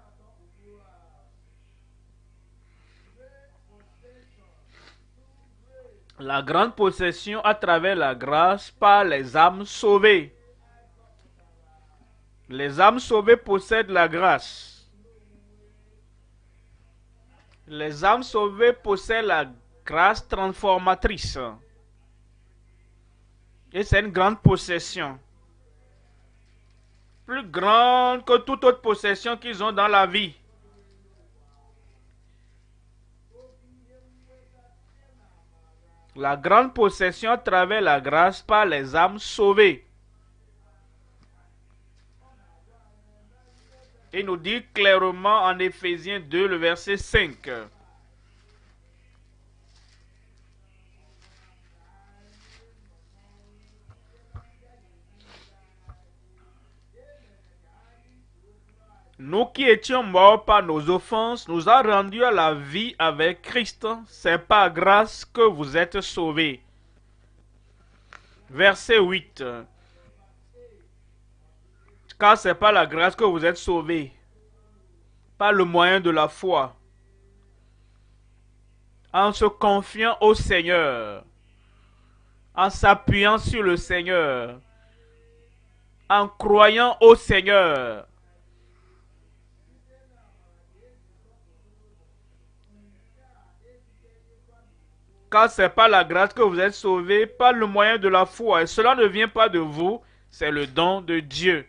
Speaker 1: La grande possession à travers la grâce par les âmes sauvées. Les âmes sauvées possèdent la grâce. Les âmes sauvées possèdent la grâce transformatrice. Et c'est une grande possession. Plus grande que toute autre possession qu'ils ont dans la vie. La grande possession à travers la grâce par les âmes sauvées. Il nous dit clairement en Éphésiens 2, le verset 5. Nous qui étions morts par nos offenses, nous a rendus à la vie avec Christ. C'est par grâce que vous êtes sauvés. Verset 8. Car c'est par la grâce que vous êtes sauvés, par le moyen de la foi, en se confiant au Seigneur, en s'appuyant sur le Seigneur, en croyant au Seigneur. Car c'est par la grâce que vous êtes sauvés, par le moyen de la foi. Et cela ne vient pas de vous, c'est le don de Dieu.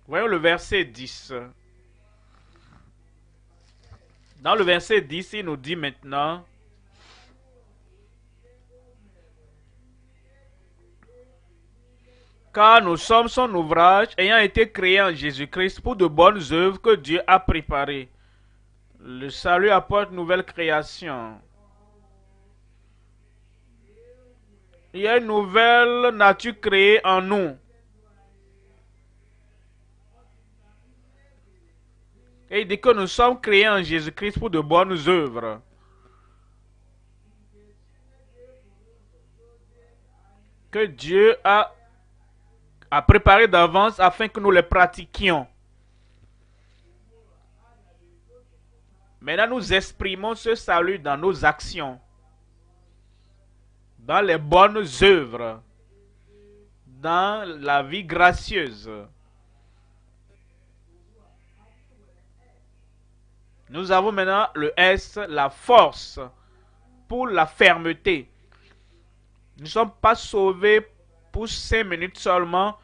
Speaker 1: Voyons le verset 10. Dans le verset 10, il nous dit maintenant: car nous sommes son ouvrage, ayant été créés en Jésus-Christ pour de bonnes œuvres que Dieu a préparées. Le salut apporte nouvelle création. Il y a une nouvelle nature créée en nous. Et il dit que nous sommes créés en Jésus-Christ pour de bonnes œuvres. Que Dieu a préparé d'avance afin que nous les pratiquions. Maintenant, nous exprimons ce salut dans nos actions, dans les bonnes œuvres, dans la vie gracieuse. Nous avons maintenant le S, la force, pour la fermeté. Nous ne sommes pas sauvés pour 5 minutes seulement,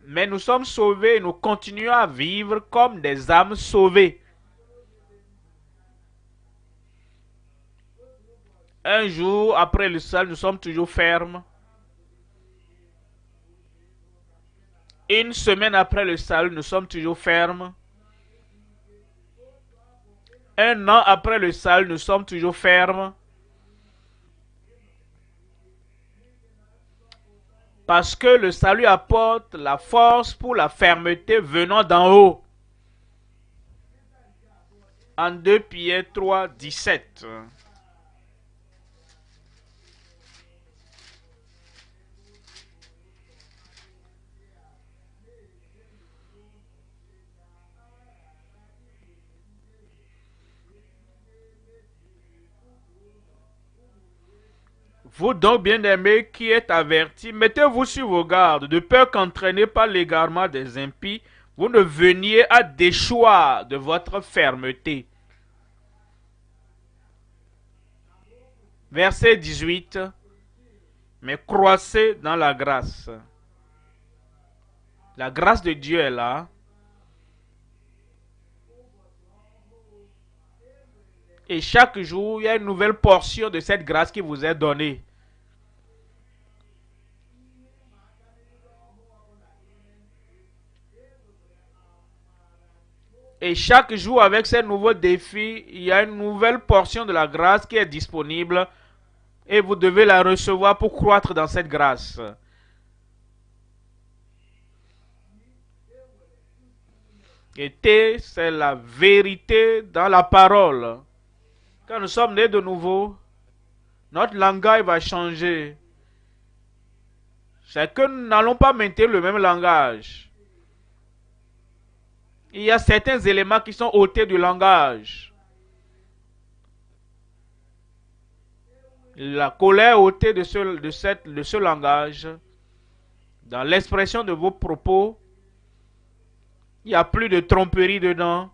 Speaker 1: mais nous sommes sauvés et nous continuons à vivre comme des âmes sauvées. Un jour après le salut, nous sommes toujours fermes. Une semaine après le salut, nous sommes toujours fermes. Un an après le salut, nous sommes toujours fermes. Parce que le salut apporte la force pour la fermeté venant d'en haut. En 2 Pierre 3, 17. Vous donc, bien-aimés, qui êtes avertis, mettez-vous sur vos gardes, de peur qu'entraînés par l'égarement des impies, vous ne veniez à déchoir de votre fermeté. Verset 18. Mais croissez dans la grâce. La grâce de Dieu est là. Et chaque jour, il y a une nouvelle portion de cette grâce qui vous est donnée. Et chaque jour, avec ces nouveaux défis, il y a une nouvelle portion de la grâce qui est disponible. Et vous devez la recevoir pour croître dans cette grâce. Et T, c'est la vérité dans la parole. Quand nous sommes nés de nouveau, notre langage va changer. C'est que nous n'allons pas maintenir le même langage. Il y a certains éléments qui sont ôtés du langage. La colère ôtée de ce langage, dans l'expression de vos propos, il n'y a plus de tromperie dedans.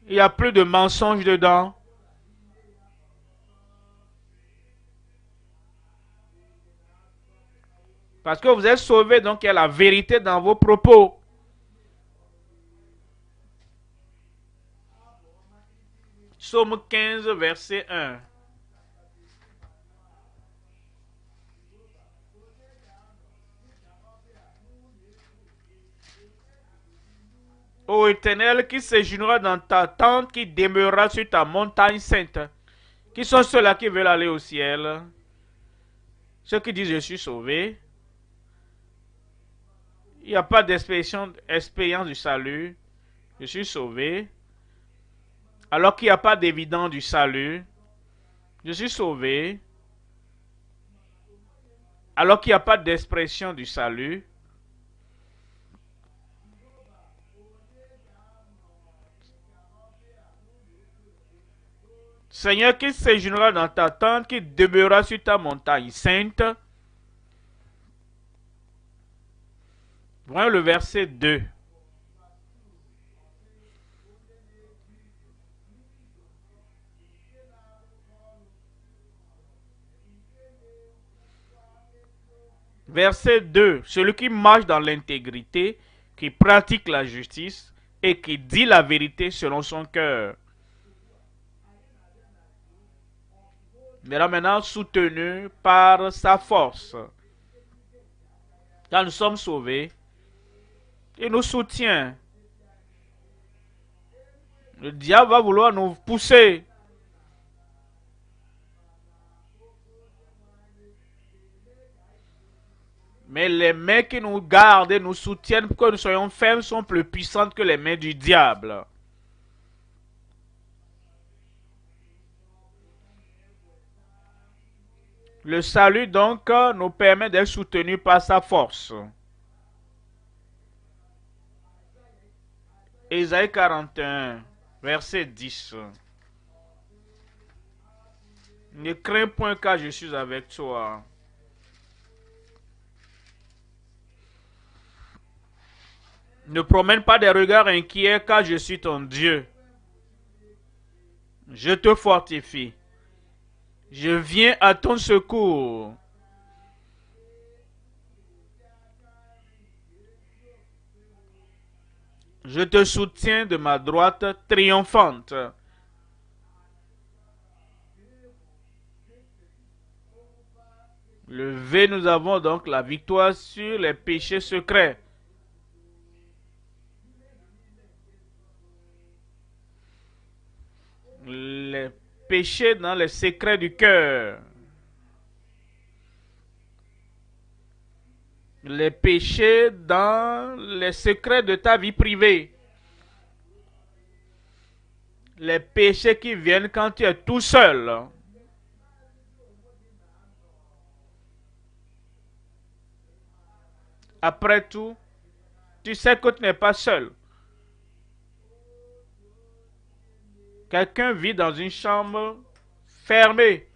Speaker 1: Il n'y a plus de mensonges dedans. Parce que vous êtes sauvés, donc il y a la vérité dans vos propos. Psaume 15, verset 1. Ô Éternel, qui séjournera dans ta tente, qui demeurera sur ta montagne sainte. Qui sont ceux-là qui veulent aller au ciel? Ceux qui disent je suis sauvé. Il n'y a pas d'expérience du salut. Je suis sauvé. Alors qu'il n'y a pas d'évidence du salut. Je suis sauvé. Alors qu'il n'y a pas d'expression du salut. Seigneur, qui séjournera dans ta tente, qui demeurera sur ta montagne sainte. Voyons le verset 2. Verset 2. Celui qui marche dans l'intégrité, qui pratique la justice et qui dit la vérité selon son cœur. Mais là maintenant soutenu par sa force. Quand nous sommes sauvés, il nous soutient. Le diable va vouloir nous pousser. Mais les mains qui nous gardent et nous soutiennent pour que nous soyons fermes sont plus puissantes que les mains du diable. Le salut donc nous permet d'être soutenus par sa force. Ésaïe 41, verset 10. Ne crains point car je suis avec toi. Ne promène pas des regards inquiets car je suis ton Dieu. Je te fortifie. Je viens à ton secours. Je te soutiens de ma droite triomphante. Le V, nous avons donc la victoire sur les péchés secrets. Les péchés dans les secrets du cœur. Les péchés dans les secrets de ta vie privée. Les péchés qui viennent quand tu es tout seul. Après tout, tu sais que tu n'es pas seul. Quelqu'un vit dans une chambre fermée.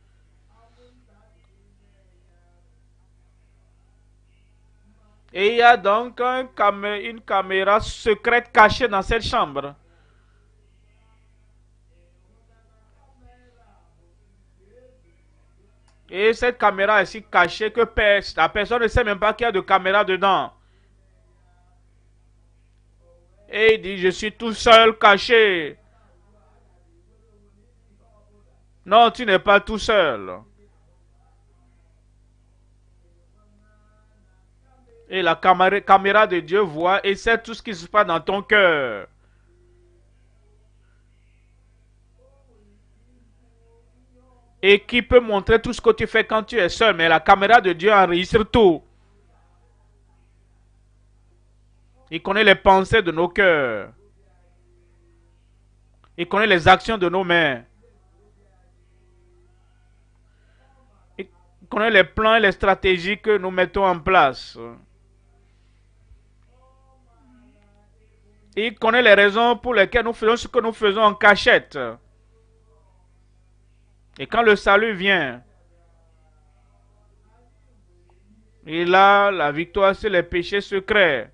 Speaker 1: Et il y a donc une caméra secrète cachée dans cette chambre. Et cette caméra est si cachée que la personne ne sait même pas qu'il y a de caméra dedans. Et il dit, je suis tout seul caché. Non, tu n'es pas tout seul. Et la caméra de Dieu voit et sait tout ce qui se passe dans ton cœur. Et qui peut montrer tout ce que tu fais quand tu es seul. Mais la caméra de Dieu enregistre tout. Il connaît les pensées de nos cœurs. Il connaît les actions de nos mains. Il connaît les plans et les stratégies que nous mettons en place. Il connaît les raisons pour lesquelles nous faisons ce que nous faisons en cachette. Et quand le salut vient, il a la victoire sur les péchés secrets.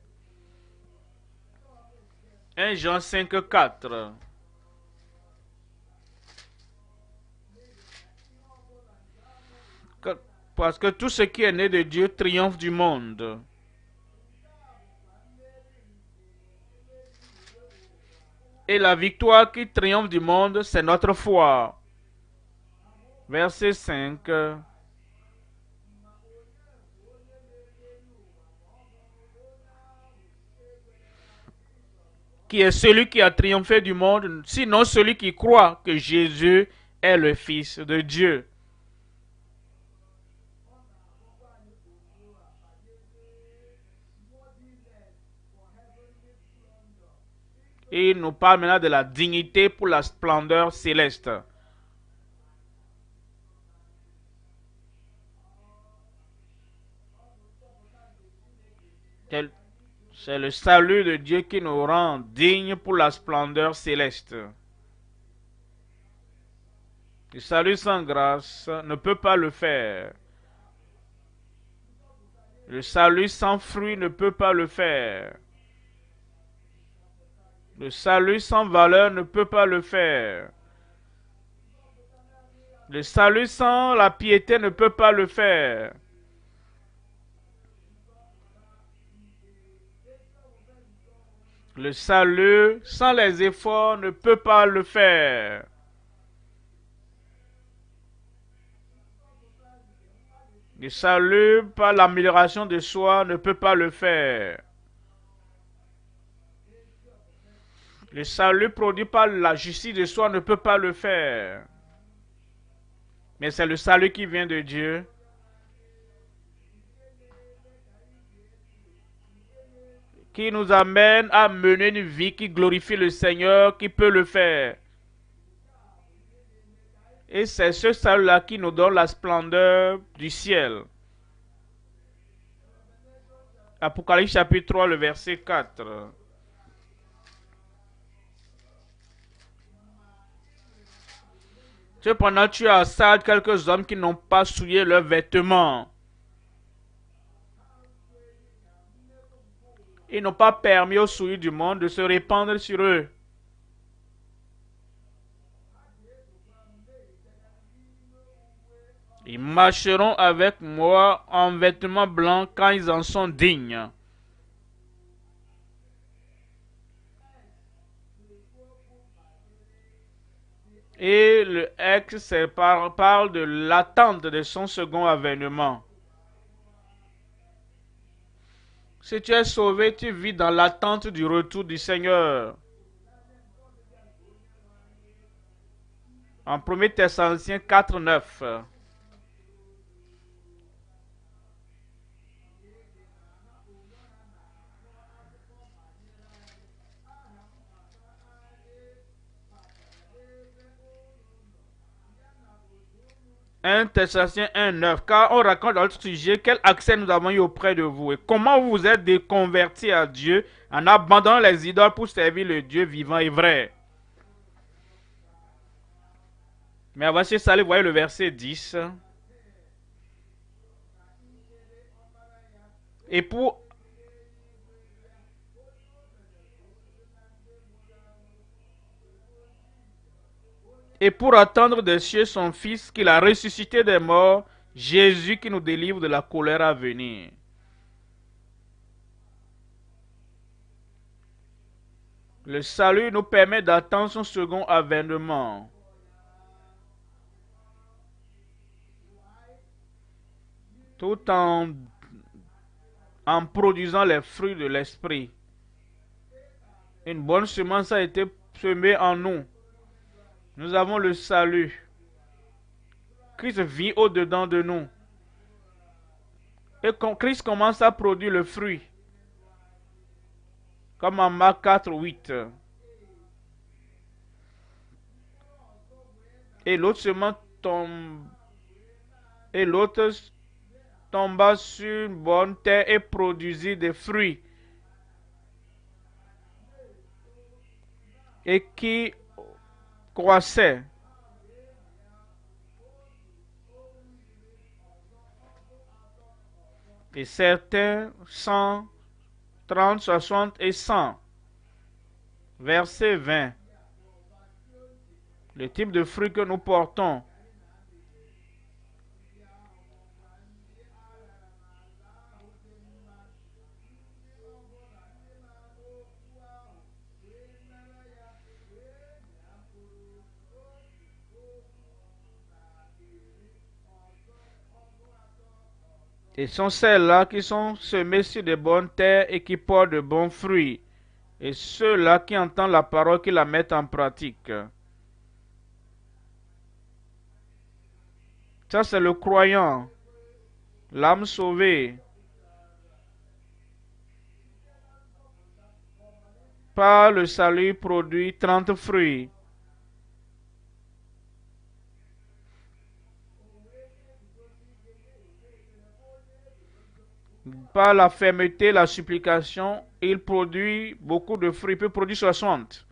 Speaker 1: 1 Jean 5, 4. Parce que tout ce qui est né de Dieu triomphe du monde. Et la victoire qui triomphe du monde, c'est notre foi. Verset 5. Qui est celui qui a triomphé du monde, sinon celui qui croit que Jésus est le Fils de Dieu. Et il nous parle maintenant de la dignité pour la splendeur céleste. C'est le salut de Dieu qui nous rend dignes pour la splendeur céleste. Le salut sans grâce ne peut pas le faire. Le salut sans fruit ne peut pas le faire. Le salut sans valeur ne peut pas le faire. Le salut sans la piété ne peut pas le faire. Le salut sans les efforts ne peut pas le faire. Le salut par l'amélioration de soi ne peut pas le faire. Le salut produit par la justice de soi ne peut pas le faire. Mais c'est le salut qui vient de Dieu. Qui nous amène à mener une vie qui glorifie le Seigneur, qui peut le faire. Et c'est ce salut-là qui nous donne la splendeur du ciel. Apocalypse chapitre 3, le verset 4. Cependant, tu as à Sardes quelques hommes qui n'ont pas souillé leurs vêtements. Ils n'ont pas permis aux souillures du monde de se répandre sur eux. Ils marcheront avec moi en vêtements blancs quand ils en sont dignes. Et le ex parle de l'attente de son second avènement. Si tu es sauvé, tu vis dans l'attente du retour du Seigneur. En 1 Thessaloniciens 4, 9. Un Thessaloniciens 1, 9. Car on raconte dans le sujet quel accès nous avons eu auprès de vous et comment vous vous êtes déconvertis à Dieu en abandonnant les idoles pour servir le Dieu vivant et vrai. Mais avant de salut, voyez le verset 10. Et pour attendre des cieux son Fils qu'il a ressuscité des morts, Jésus qui nous délivre de la colère à venir. Le salut nous permet d'attendre son second avènement. Tout en produisant les fruits de l'esprit. Une bonne semence a été semée en nous. Nous avons le salut. Christ vit au-dedans de nous. Et quand Christ commence à produire le fruit, comme en Marc 4, 8. Et l'autre semence tombe. Et l'autre tomba sur une bonne terre et produisit des fruits. Et qui croissait Et certains 100, 30, 60 et 100. Verset 20. Le type de fruits que nous portons. Et sont celles-là qui sont semées sur de bonnes terres et qui portent de bons fruits. Et ceux-là qui entendent la parole, qui la mettent en pratique. Ça, c'est le croyant, l'âme sauvée. Par le salut produit 30 fruits. Par la fermeté, la supplication, il produit beaucoup de fruits, il peut produire 60.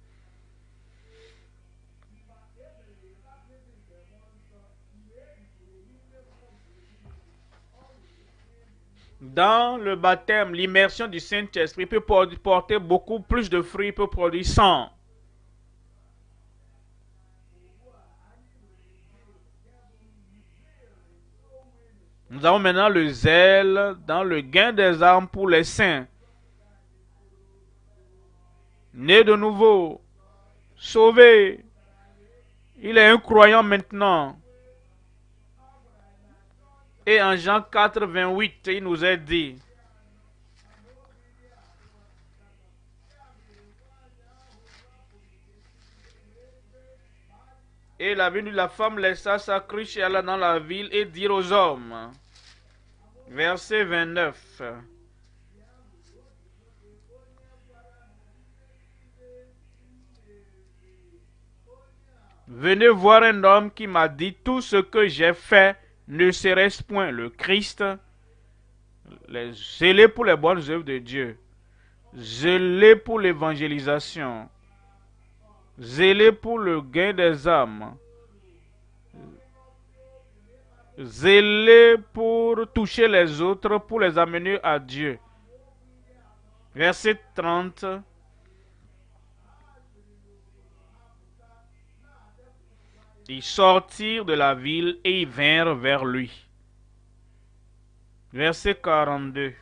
Speaker 1: Dans le baptême, l'immersion du Saint-Esprit peut porter beaucoup plus de fruits, peut produire 100. Nous avons maintenant le zèle dans le gain des âmes pour les saints. Né de nouveau, sauvé. Il est un croyant maintenant. Et en Jean 4, 28, il nous est dit, et la venue de la femme laissa sa cruche et alla dans la ville et dire aux hommes. Verset 29. Venez voir un homme qui m'a dit tout ce que j'ai fait, ne serait-ce point le Christ? Zélé pour les bonnes œuvres de Dieu, zélé pour l'évangélisation, zélé pour le gain des âmes, zélé pour toucher les autres, pour les amener à Dieu. Verset 30. Ils sortirent de la ville et ils vinrent vers lui. Verset 42.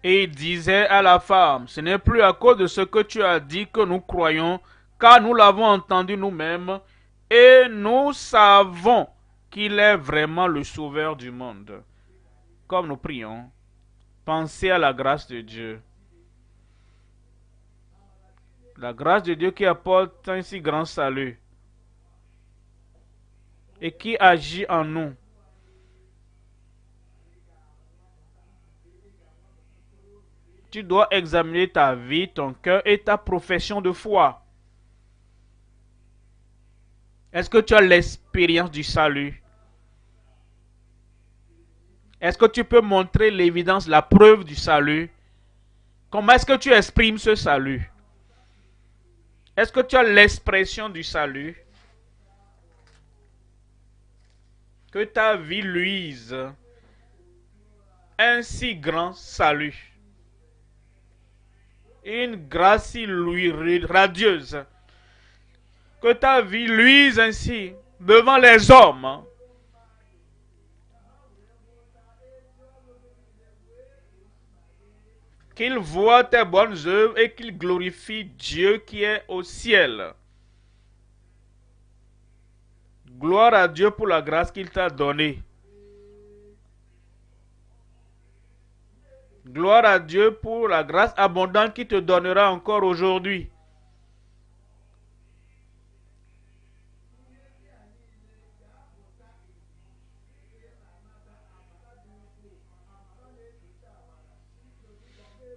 Speaker 1: Et il disait à la femme, ce n'est plus à cause de ce que tu as dit que nous croyons, car nous l'avons entendu nous-mêmes, et nous savons qu'il est vraiment le sauveur du monde. Comme nous prions, pensez à la grâce de Dieu. La grâce de Dieu qui apporte un si grand salut et qui agit en nous. Tu dois examiner ta vie, ton cœur et ta profession de foi. Est-ce que tu as l'expérience du salut? Est-ce que tu peux montrer l'évidence, la preuve du salut? Comment est-ce que tu exprimes ce salut? Est-ce que tu as l'expression du salut? Que ta vie luise un si grand salut. Une grâce si radieuse. Que ta vie luise ainsi devant les hommes. Qu'ils voient tes bonnes œuvres et qu'ils glorifient Dieu qui est au ciel. Gloire à Dieu pour la grâce qu'il t'a donnée. Gloire à Dieu pour la grâce abondante qu'il te donnera encore aujourd'hui.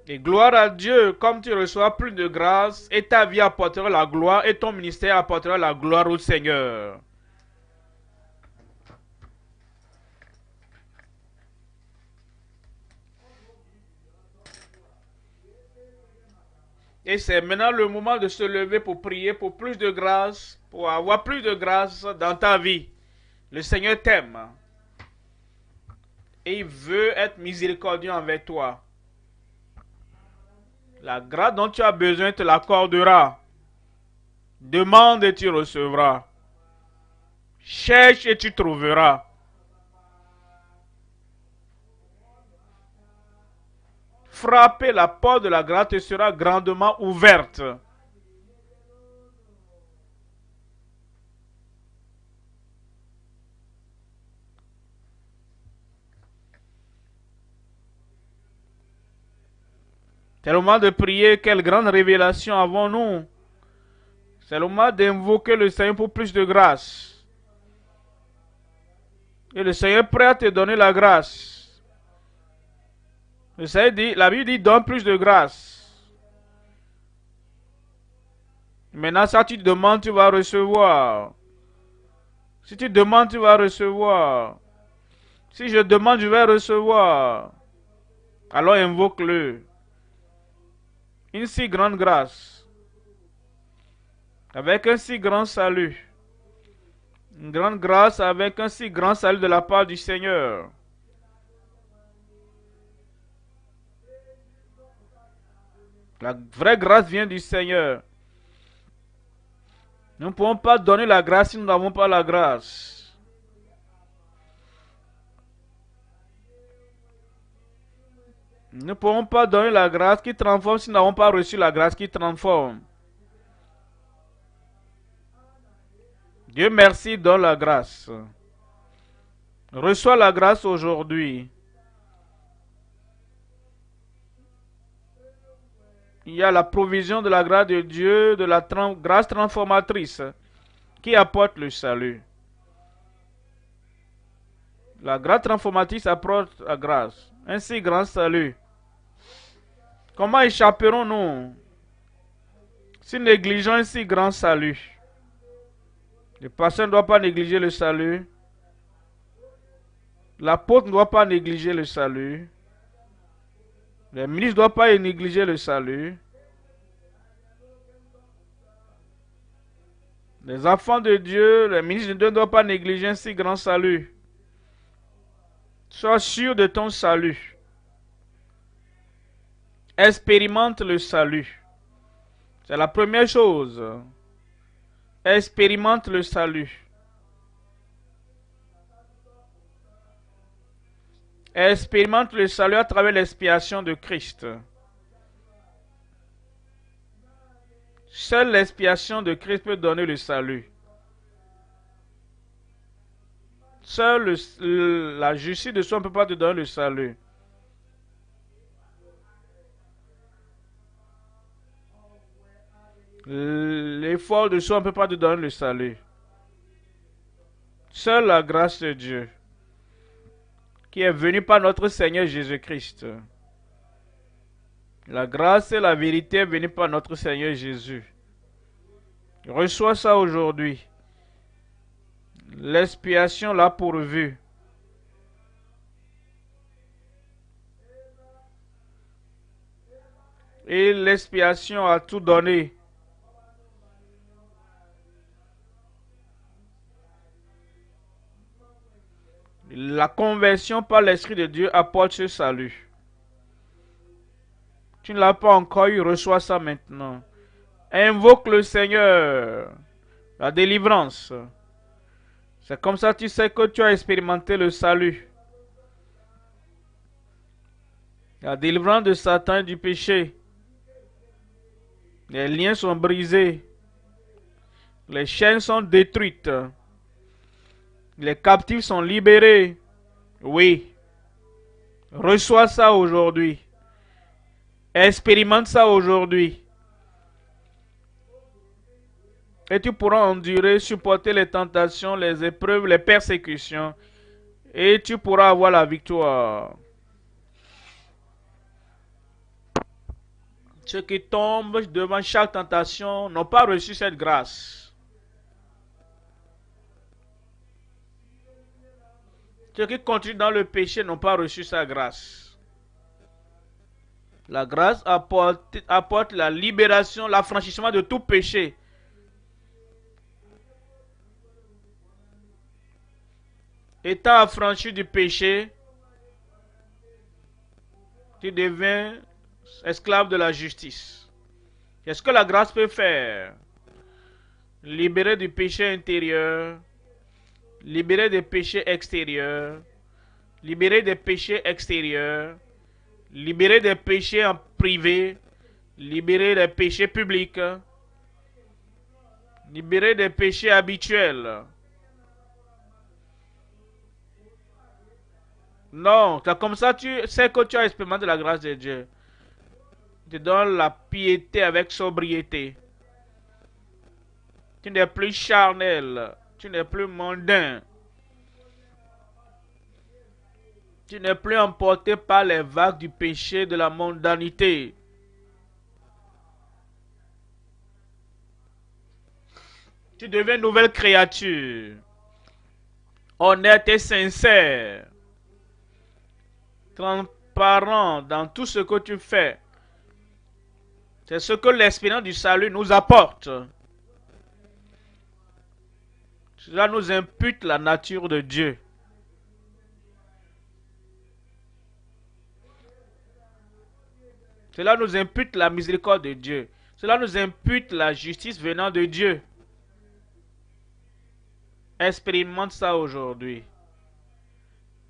Speaker 1: Et gloire à Dieu, comme tu reçois plus de grâce, et ta vie apportera la gloire, et ton ministère apportera la gloire au Seigneur. Et c'est maintenant le moment de se lever pour prier pour plus de grâce, pour avoir plus de grâce dans ta vie. Le Seigneur t'aime. Et il veut être miséricordieux envers toi. La grâce dont tu as besoin te l'accordera. Demande et tu recevras. Cherche et tu trouveras. Frapper la porte de la grâce te sera grandement ouverte. C'est le moment de prier. Quelle grande révélation avons-nous? C'est le moment d'invoquer le Seigneur pour plus de grâce. Et le Seigneur est prêt à te donner la grâce. Le Seigneur dit, la Bible dit, donne plus de grâce. Maintenant, ça tu demandes, tu vas recevoir. Si tu demandes, tu vas recevoir. Si je demande, je vais recevoir. Alors invoque-le. Une si grande grâce. Avec un si grand salut. Une grande grâce avec un si grand salut de la part du Seigneur. La vraie grâce vient du Seigneur. Nous ne pouvons pas donner la grâce si nous n'avons pas la grâce. Nous ne pouvons pas donner la grâce qui transforme si nous n'avons pas reçu la grâce qui transforme. Dieu merci, donne la grâce. Reçois la grâce aujourd'hui. Il y a la provision de la grâce de Dieu, de la grâce transformatrice qui apporte le salut. La grâce transformatrice apporte la grâce. Un si grand salut. Comment échapperons-nous si négligeons un si grand salut? Le pasteur ne doit pas négliger le salut. L'apôtre ne doit pas négliger le salut. Le ministre ne doit pas négliger le salut. Les enfants de Dieu, les ministres de Dieu ne doivent pas négliger un si grand salut. Sois sûr de ton salut. Expérimente le salut. C'est la première chose. Expérimente le salut. Expérimente le salut à travers l'expiation de Christ. Seule l'expiation de Christ peut donner le salut. Seule la justice de soi ne peut pas te donner le salut. L'effort de soi ne peut pas te donner le salut. Seule la grâce de Dieu qui est venue par notre Seigneur Jésus-Christ. La grâce et la vérité est venue par notre Seigneur Jésus. Reçois ça aujourd'hui. L'expiation l'a pourvu. Et l'expiation a tout donné. La conversion par l'Esprit de Dieu apporte ce salut. Tu ne l'as pas encore eu, reçois ça maintenant. Invoque le Seigneur. La délivrance. C'est comme ça que tu sais que tu as expérimenté le salut. La délivrance de Satan et du péché. Les liens sont brisés. Les chaînes sont détruites. Les captifs sont libérés. Oui. Reçois ça aujourd'hui. Expérimente ça aujourd'hui. Et tu pourras endurer, supporter les tentations, les épreuves, les persécutions. Et tu pourras avoir la victoire. Ceux qui tombent devant chaque tentation n'ont pas reçu cette grâce. Ceux qui continuent dans le péché n'ont pas reçu sa grâce. La grâce apporte la libération, l'affranchissement de tout péché. Étant affranchi du péché, tu deviens esclave de la justice. Qu'est-ce que la grâce peut faire? Libérer du péché intérieur, libérer des péchés extérieurs, libérer des péchés extérieurs, libérer des péchés en privé, libérer des péchés publics, libérer des péchés habituels. Non, c'est comme ça tu sais que tu as expérimenté la grâce de Dieu. Il te donne la piété avec sobriété. Tu n'es plus charnel, tu n'es plus mondain. Tu n'es plus emporté par les vagues du péché, de la mondanité. Tu deviens une nouvelle créature. Honnête et sincère. Transparent dans tout ce que tu fais. C'est ce que l'expérience du salut nous apporte. Cela nous impute la nature de Dieu. Cela nous impute la miséricorde de Dieu. Cela nous impute la justice venant de Dieu. Expérimente ça aujourd'hui.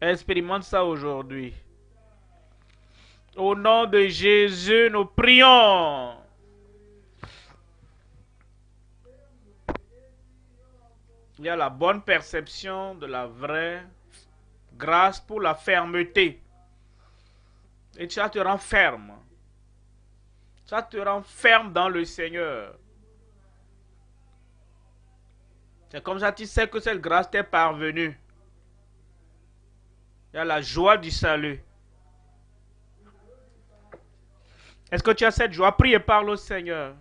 Speaker 1: Expérimente ça aujourd'hui. Au nom de Jésus, nous prions. Il y a la bonne perception de la vraie grâce pour la fermeté. Et ça te rend ferme. Ça te rend ferme dans le Seigneur. C'est comme ça que tu sais que cette grâce t'est parvenue. Il y a la joie du salut. Est-ce que tu as cette joie? Prie et parle au Seigneur.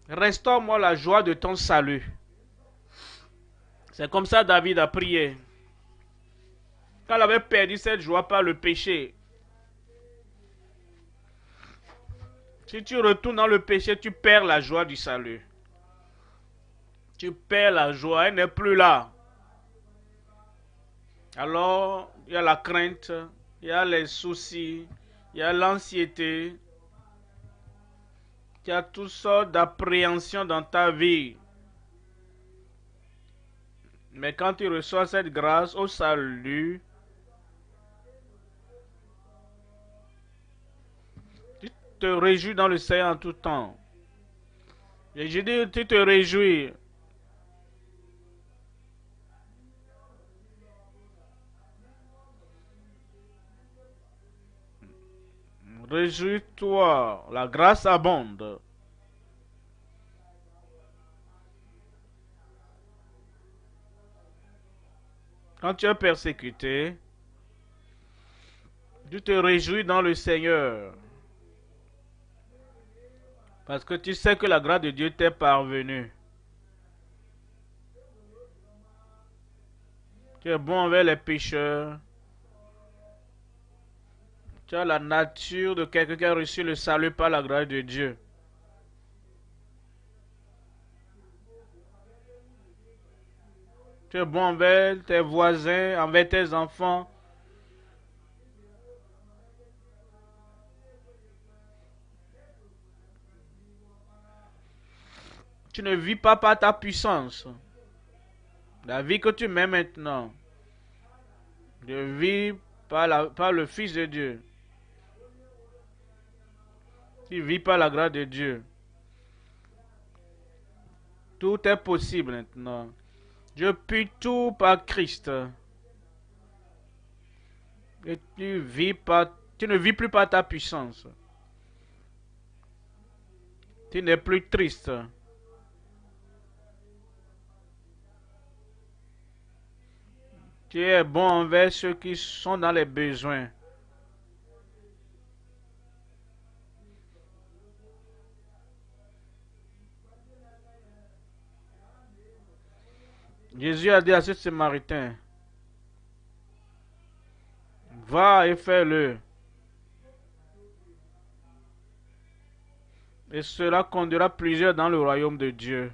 Speaker 1: Restaure-moi la joie de ton salut. C'est comme ça David a prié. Quand il avait perdu cette joie par le péché. Si tu retournes dans le péché, tu perds la joie du salut. Tu perds la joie, elle n'est plus là. Alors, il y a la crainte, il y a les soucis, il y a l'anxiété, il y a toutes sortes d'appréhensions dans ta vie. Mais quand tu reçois cette grâce au salut, tu te réjouis dans le Seigneur en tout temps. Et je dis, tu te réjouis. Réjouis-toi, la grâce abonde. Quand tu es persécuté, tu te réjouis dans le Seigneur. Parce que tu sais que la grâce de Dieu t'est parvenue. Tu es bon envers les pécheurs. Tu as la nature de quelqu'un qui a reçu le salut par la grâce de Dieu. Tu es bon envers tes voisins, envers tes enfants. Tu ne vis pas par ta puissance. La vie que tu mets maintenant. Tu vis par le Fils de Dieu. Tu vis par la grâce de Dieu. Tout est possible maintenant. Je puis tout par Christ. Et tu ne vis plus par ta puissance. Tu n'es plus triste. Tu es bon envers ceux qui sont dans les besoins. Jésus a dit à ce Samaritain, va et fais-le. Et cela conduira plusieurs dans le royaume de Dieu.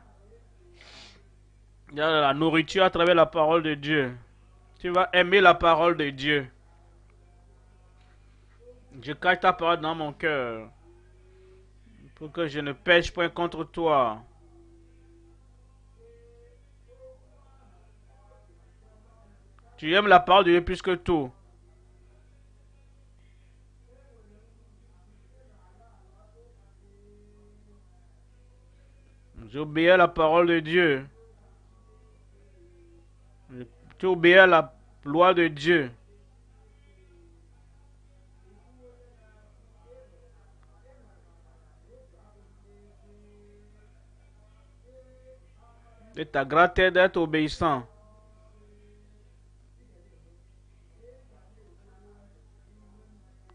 Speaker 1: Il y a la nourriture à travers la parole de Dieu. Tu vas aimer la parole de Dieu. Je cache ta parole dans mon cœur, pour que je ne pêche point contre toi. Tu aimes la parole de Dieu plus que tout. J'obéis à la parole de Dieu. Tu obéis à la loi de Dieu. Et ta grâce t'aide d'être obéissant.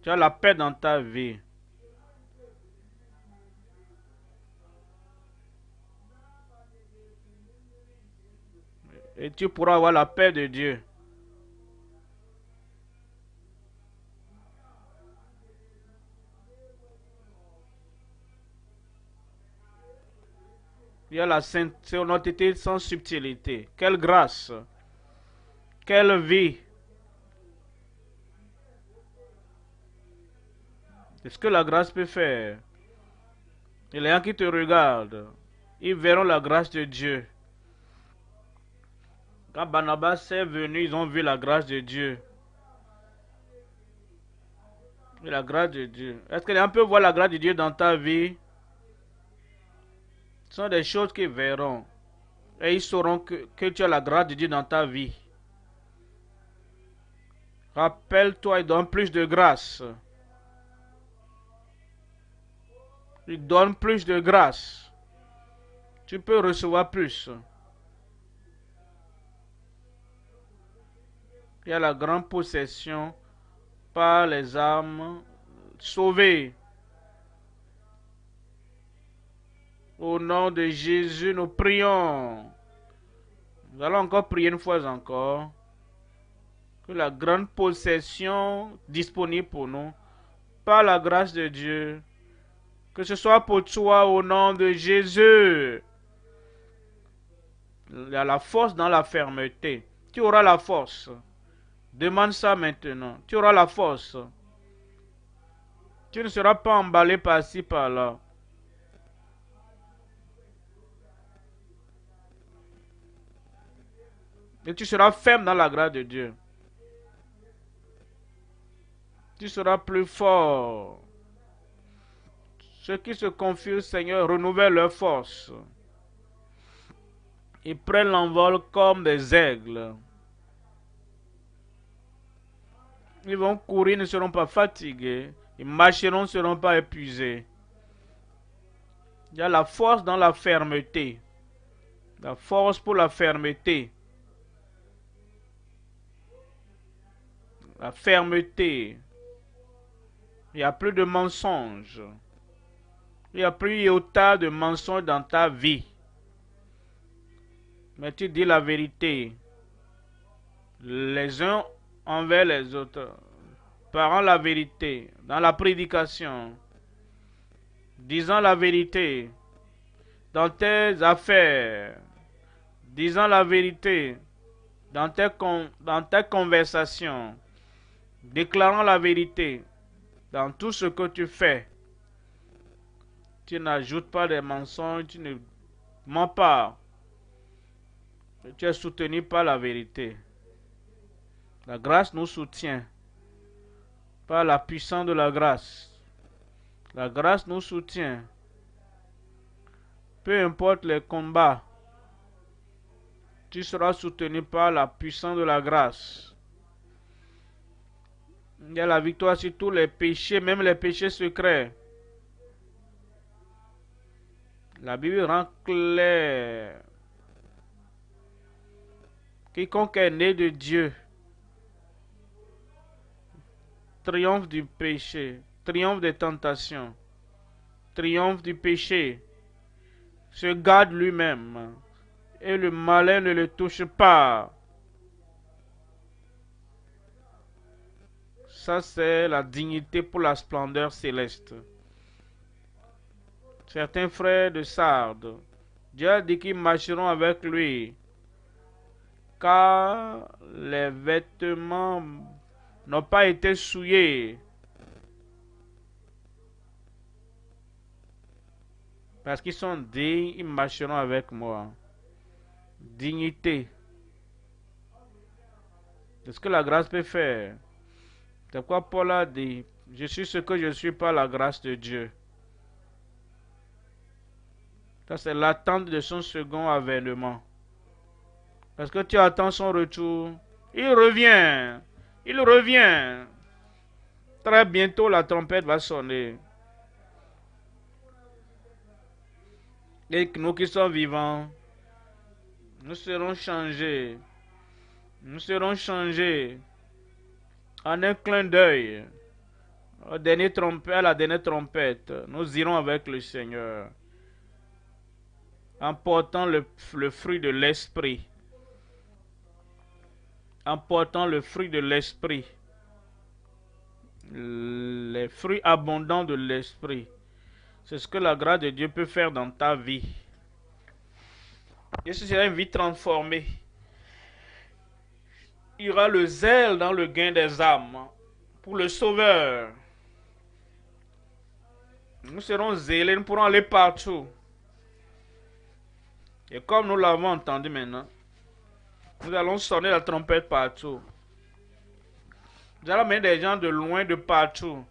Speaker 1: Tu as la paix dans ta vie. Et tu pourras avoir la paix de Dieu. Il y a la sainteté sans subtilité. Quelle grâce. Quelle vie. C'est ce que la grâce peut faire. Et les gens qui te regardent, ils verront la grâce de Dieu. Quand Barnabas est venu, ils ont vu la grâce de Dieu. Et la grâce de Dieu. Est-ce que les gens peuvent voir la grâce de Dieu dans ta vie? Ce sont des choses qu'ils verront. Et ils sauront que tu as la grâce de Dieu dans ta vie. Rappelle-toi et donne plus de grâce. Il donne plus de grâce. Tu peux recevoir plus. Il y a la grande possession par les âmes sauvées. Au nom de Jésus, nous prions. Nous allons encore prier une fois encore. Que la grande possession disponible pour nous, par la grâce de Dieu, que ce soit pour toi au nom de Jésus. Il y a la force dans la fermeté. Tu auras la force. Demande ça maintenant. Tu auras la force. Tu ne seras pas emballé par-ci, par-là. Et tu seras ferme dans la grâce de Dieu. Tu seras plus fort. Ceux qui se confient au Seigneur renouvellent leur force. Ils prennent l'envol comme des aigles. Ils vont courir, ne seront pas fatigués. Ils marcheront, ne seront pas épuisés. Il y a la force dans la fermeté. La force pour la fermeté. La fermeté. Il n'y a plus de mensonges. Il n'y a plus autant de mensonges dans ta vie. Mais tu dis la vérité. Les uns envers les autres. Parlant la vérité dans la prédication. Disant la vérité dans tes affaires. Disant la vérité dans tes conversations. Déclarant la vérité dans tout ce que tu fais. Tu n'ajoutes pas des mensonges, tu ne mens pas. Tu es soutenu par la vérité. La grâce nous soutient. Par la puissance de la grâce. La grâce nous soutient. Peu importe les combats, tu seras soutenu par la puissance de la grâce. Il y a la victoire sur tous les péchés, même les péchés secrets. La Bible rend clair. Quiconque est né de Dieu triomphe du péché, triomphe des tentations, triomphe du péché, se garde lui-même et le malin ne le touche pas. Ça, c'est la dignité pour la splendeur céleste. certains frères de Sardes. Dieu a dit qu'ils marcheront avec lui, car les vêtements n'ont pas été souillés. Parce qu'ils sont dignes, ils marcheront avec moi. Dignité. C'est ce que la grâce peut faire. C'est pourquoi Paul a dit, je suis ce que je suis par la grâce de Dieu. Ça, c'est l'attente de son second avènement. Parce que tu attends son retour. Il revient. Il revient. Très bientôt, la trompette va sonner. Et nous qui sommes vivants, nous serons changés. Nous serons changés en un clin d'œil. À la dernière trompette, nous irons avec le Seigneur. En portant le fruit de l'esprit. En portant le fruit de l'esprit. Les fruits abondants de l'esprit. C'est ce que la grâce de Dieu peut faire dans ta vie. Et ce sera une vie transformée. Il y aura le zèle dans le gain des âmes pour le Sauveur. Nous serons zélés, nous pourrons aller partout. Et comme nous l'avons entendu maintenant, nous allons sonner la trompette partout. Nous allons amener des gens de loin, de partout,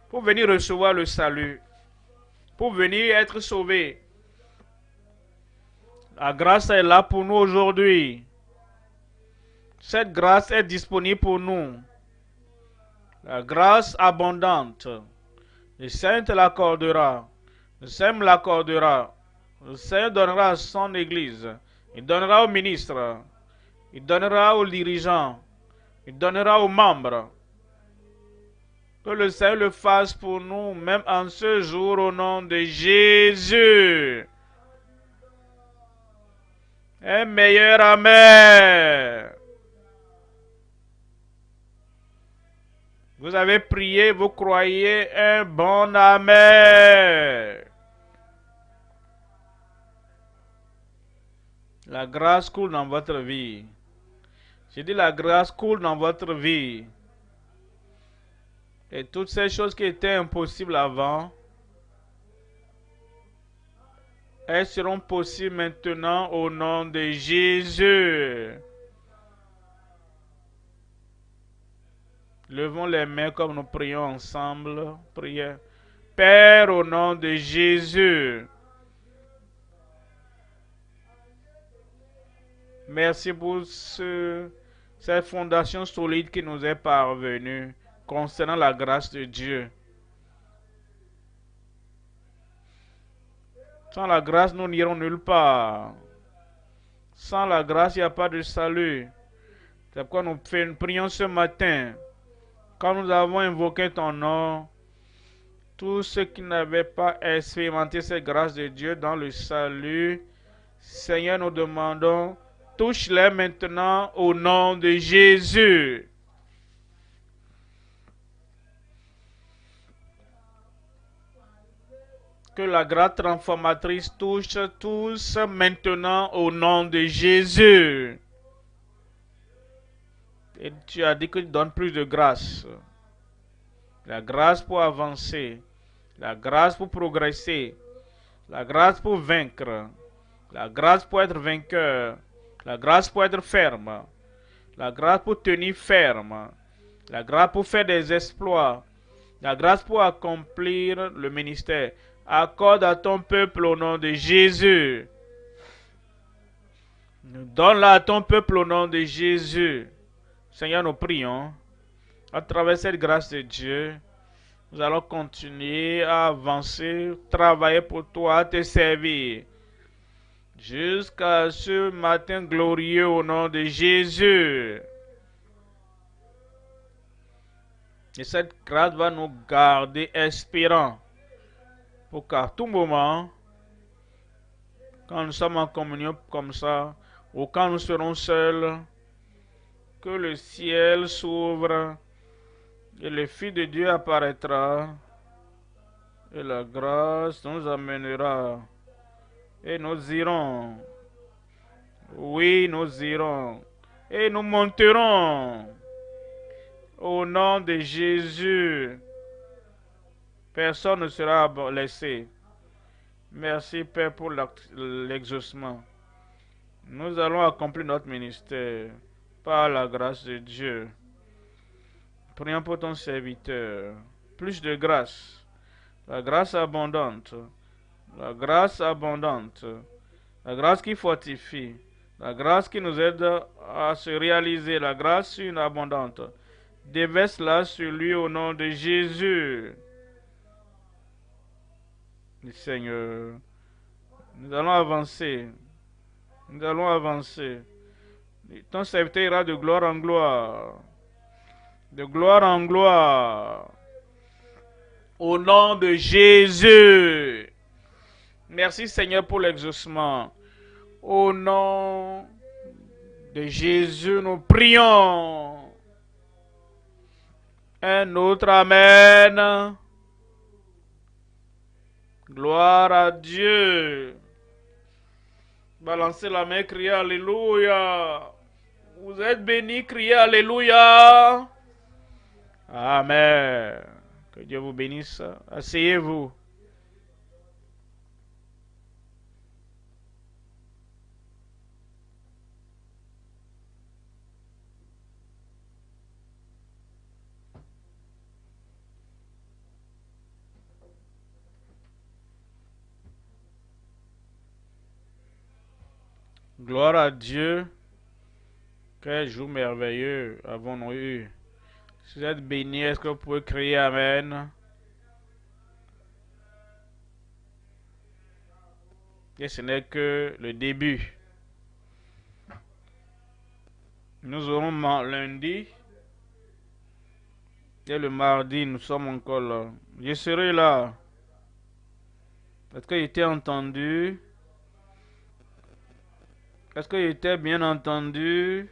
Speaker 1: pour venir recevoir le salut, pour venir être sauvés. La grâce est là pour nous aujourd'hui. Cette grâce est disponible pour nous. La grâce abondante. Le Seigneur te l'accordera. Le Seigneur me l'accordera. Le Seigneur donnera à son Église. Il donnera aux ministres. Il donnera aux dirigeants. Il donnera aux membres. Que le Seigneur le fasse pour nous, même en ce jour, au nom de Jésus. Un meilleur amen. Vous avez prié, vous croyez, un bon amen. La grâce coule dans votre vie. J'ai dit la grâce coule dans votre vie. Et toutes ces choses qui étaient impossibles avant, elles seront possibles maintenant au nom de Jésus. Levons les mains comme nous prions ensemble. Priez. Père, au nom de Jésus. Merci pour cette fondation solide qui nous est parvenue concernant la grâce de Dieu. Sans la grâce, nous n'irons nulle part. Sans la grâce, il n'y a pas de salut. C'est pourquoi nous prions ce matin. Quand nous avons invoqué ton nom, tous ceux qui n'avaient pas expérimenté cette grâce de Dieu dans le salut, Seigneur, nous demandons, touche-les maintenant au nom de Jésus. Que la grâce transformatrice touche tous maintenant au nom de Jésus. Et tu as dit que tu donnes plus de grâce. La grâce pour avancer. La grâce pour progresser. La grâce pour vaincre. La grâce pour être vainqueur. La grâce pour être ferme. La grâce pour tenir ferme. La grâce pour faire des exploits. La grâce pour accomplir le ministère. Accorde à ton peuple au nom de Jésus. Donne-la à ton peuple au nom de Jésus. Seigneur, nous prions. À travers cette grâce de Dieu, nous allons continuer à avancer, travailler pour toi, te servir. Jusqu'à ce matin glorieux au nom de Jésus. Et cette grâce va nous garder espérants. Pour qu'à tout moment, quand nous sommes en communion comme ça, ou quand nous serons seuls, que le ciel s'ouvre et le Fils de Dieu apparaîtra Et la grâce nous amènera. Et nous irons. Oui, nous irons. Et nous monterons. Au nom de Jésus. Personne ne sera laissé. Merci, Père, pour l'exaucement. Nous allons accomplir notre ministère par la grâce de Dieu. Prions pour ton serviteur. Plus de grâce. La grâce abondante. La grâce abondante. La grâce qui fortifie. La grâce qui nous aide à se réaliser. La grâce abondante. Déverse-la sur lui au nom de Jésus. Seigneur, nous allons avancer. Nous allons avancer. Ton serviteur ira de gloire en gloire. De gloire en gloire. Au nom de Jésus. Merci Seigneur pour l'exaucement. Au nom de Jésus, nous prions. Un autre Amen. Gloire à Dieu. Balancez la main, criez Alléluia. Vous êtes bénis, criez Alléluia. Amen. Que Dieu vous bénisse. Asseyez-vous. Gloire à Dieu. Quel jour merveilleux avons-nous eu. Si vous êtes bénis, est-ce que vous pouvez crier Amen? Et ce n'est que le début. Nous aurons lundi. Et le mardi, nous sommes encore là. Je serai là. Est-ce qu'il était entendu? Est-ce qu'il était bien entendu?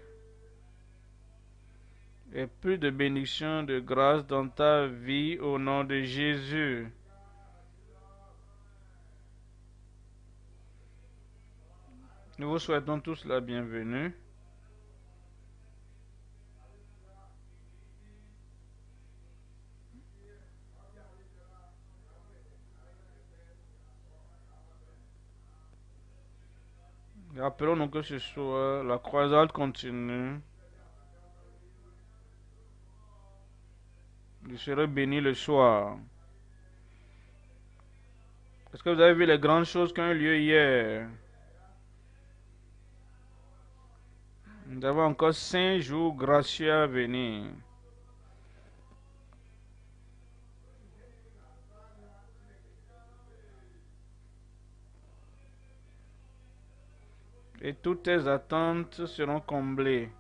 Speaker 1: Et plus de bénédictions, de grâce dans ta vie au nom de Jésus. Nous vous souhaitons tous la bienvenue. Rappelons-nous que ce soir, la croisade continue. Je serai béni le soir. Est-ce que vous avez vu les grandes choses qui ont eu lieu hier? Nous avons encore 5 jours gracieux à venir. Et toutes tes attentes seront comblées.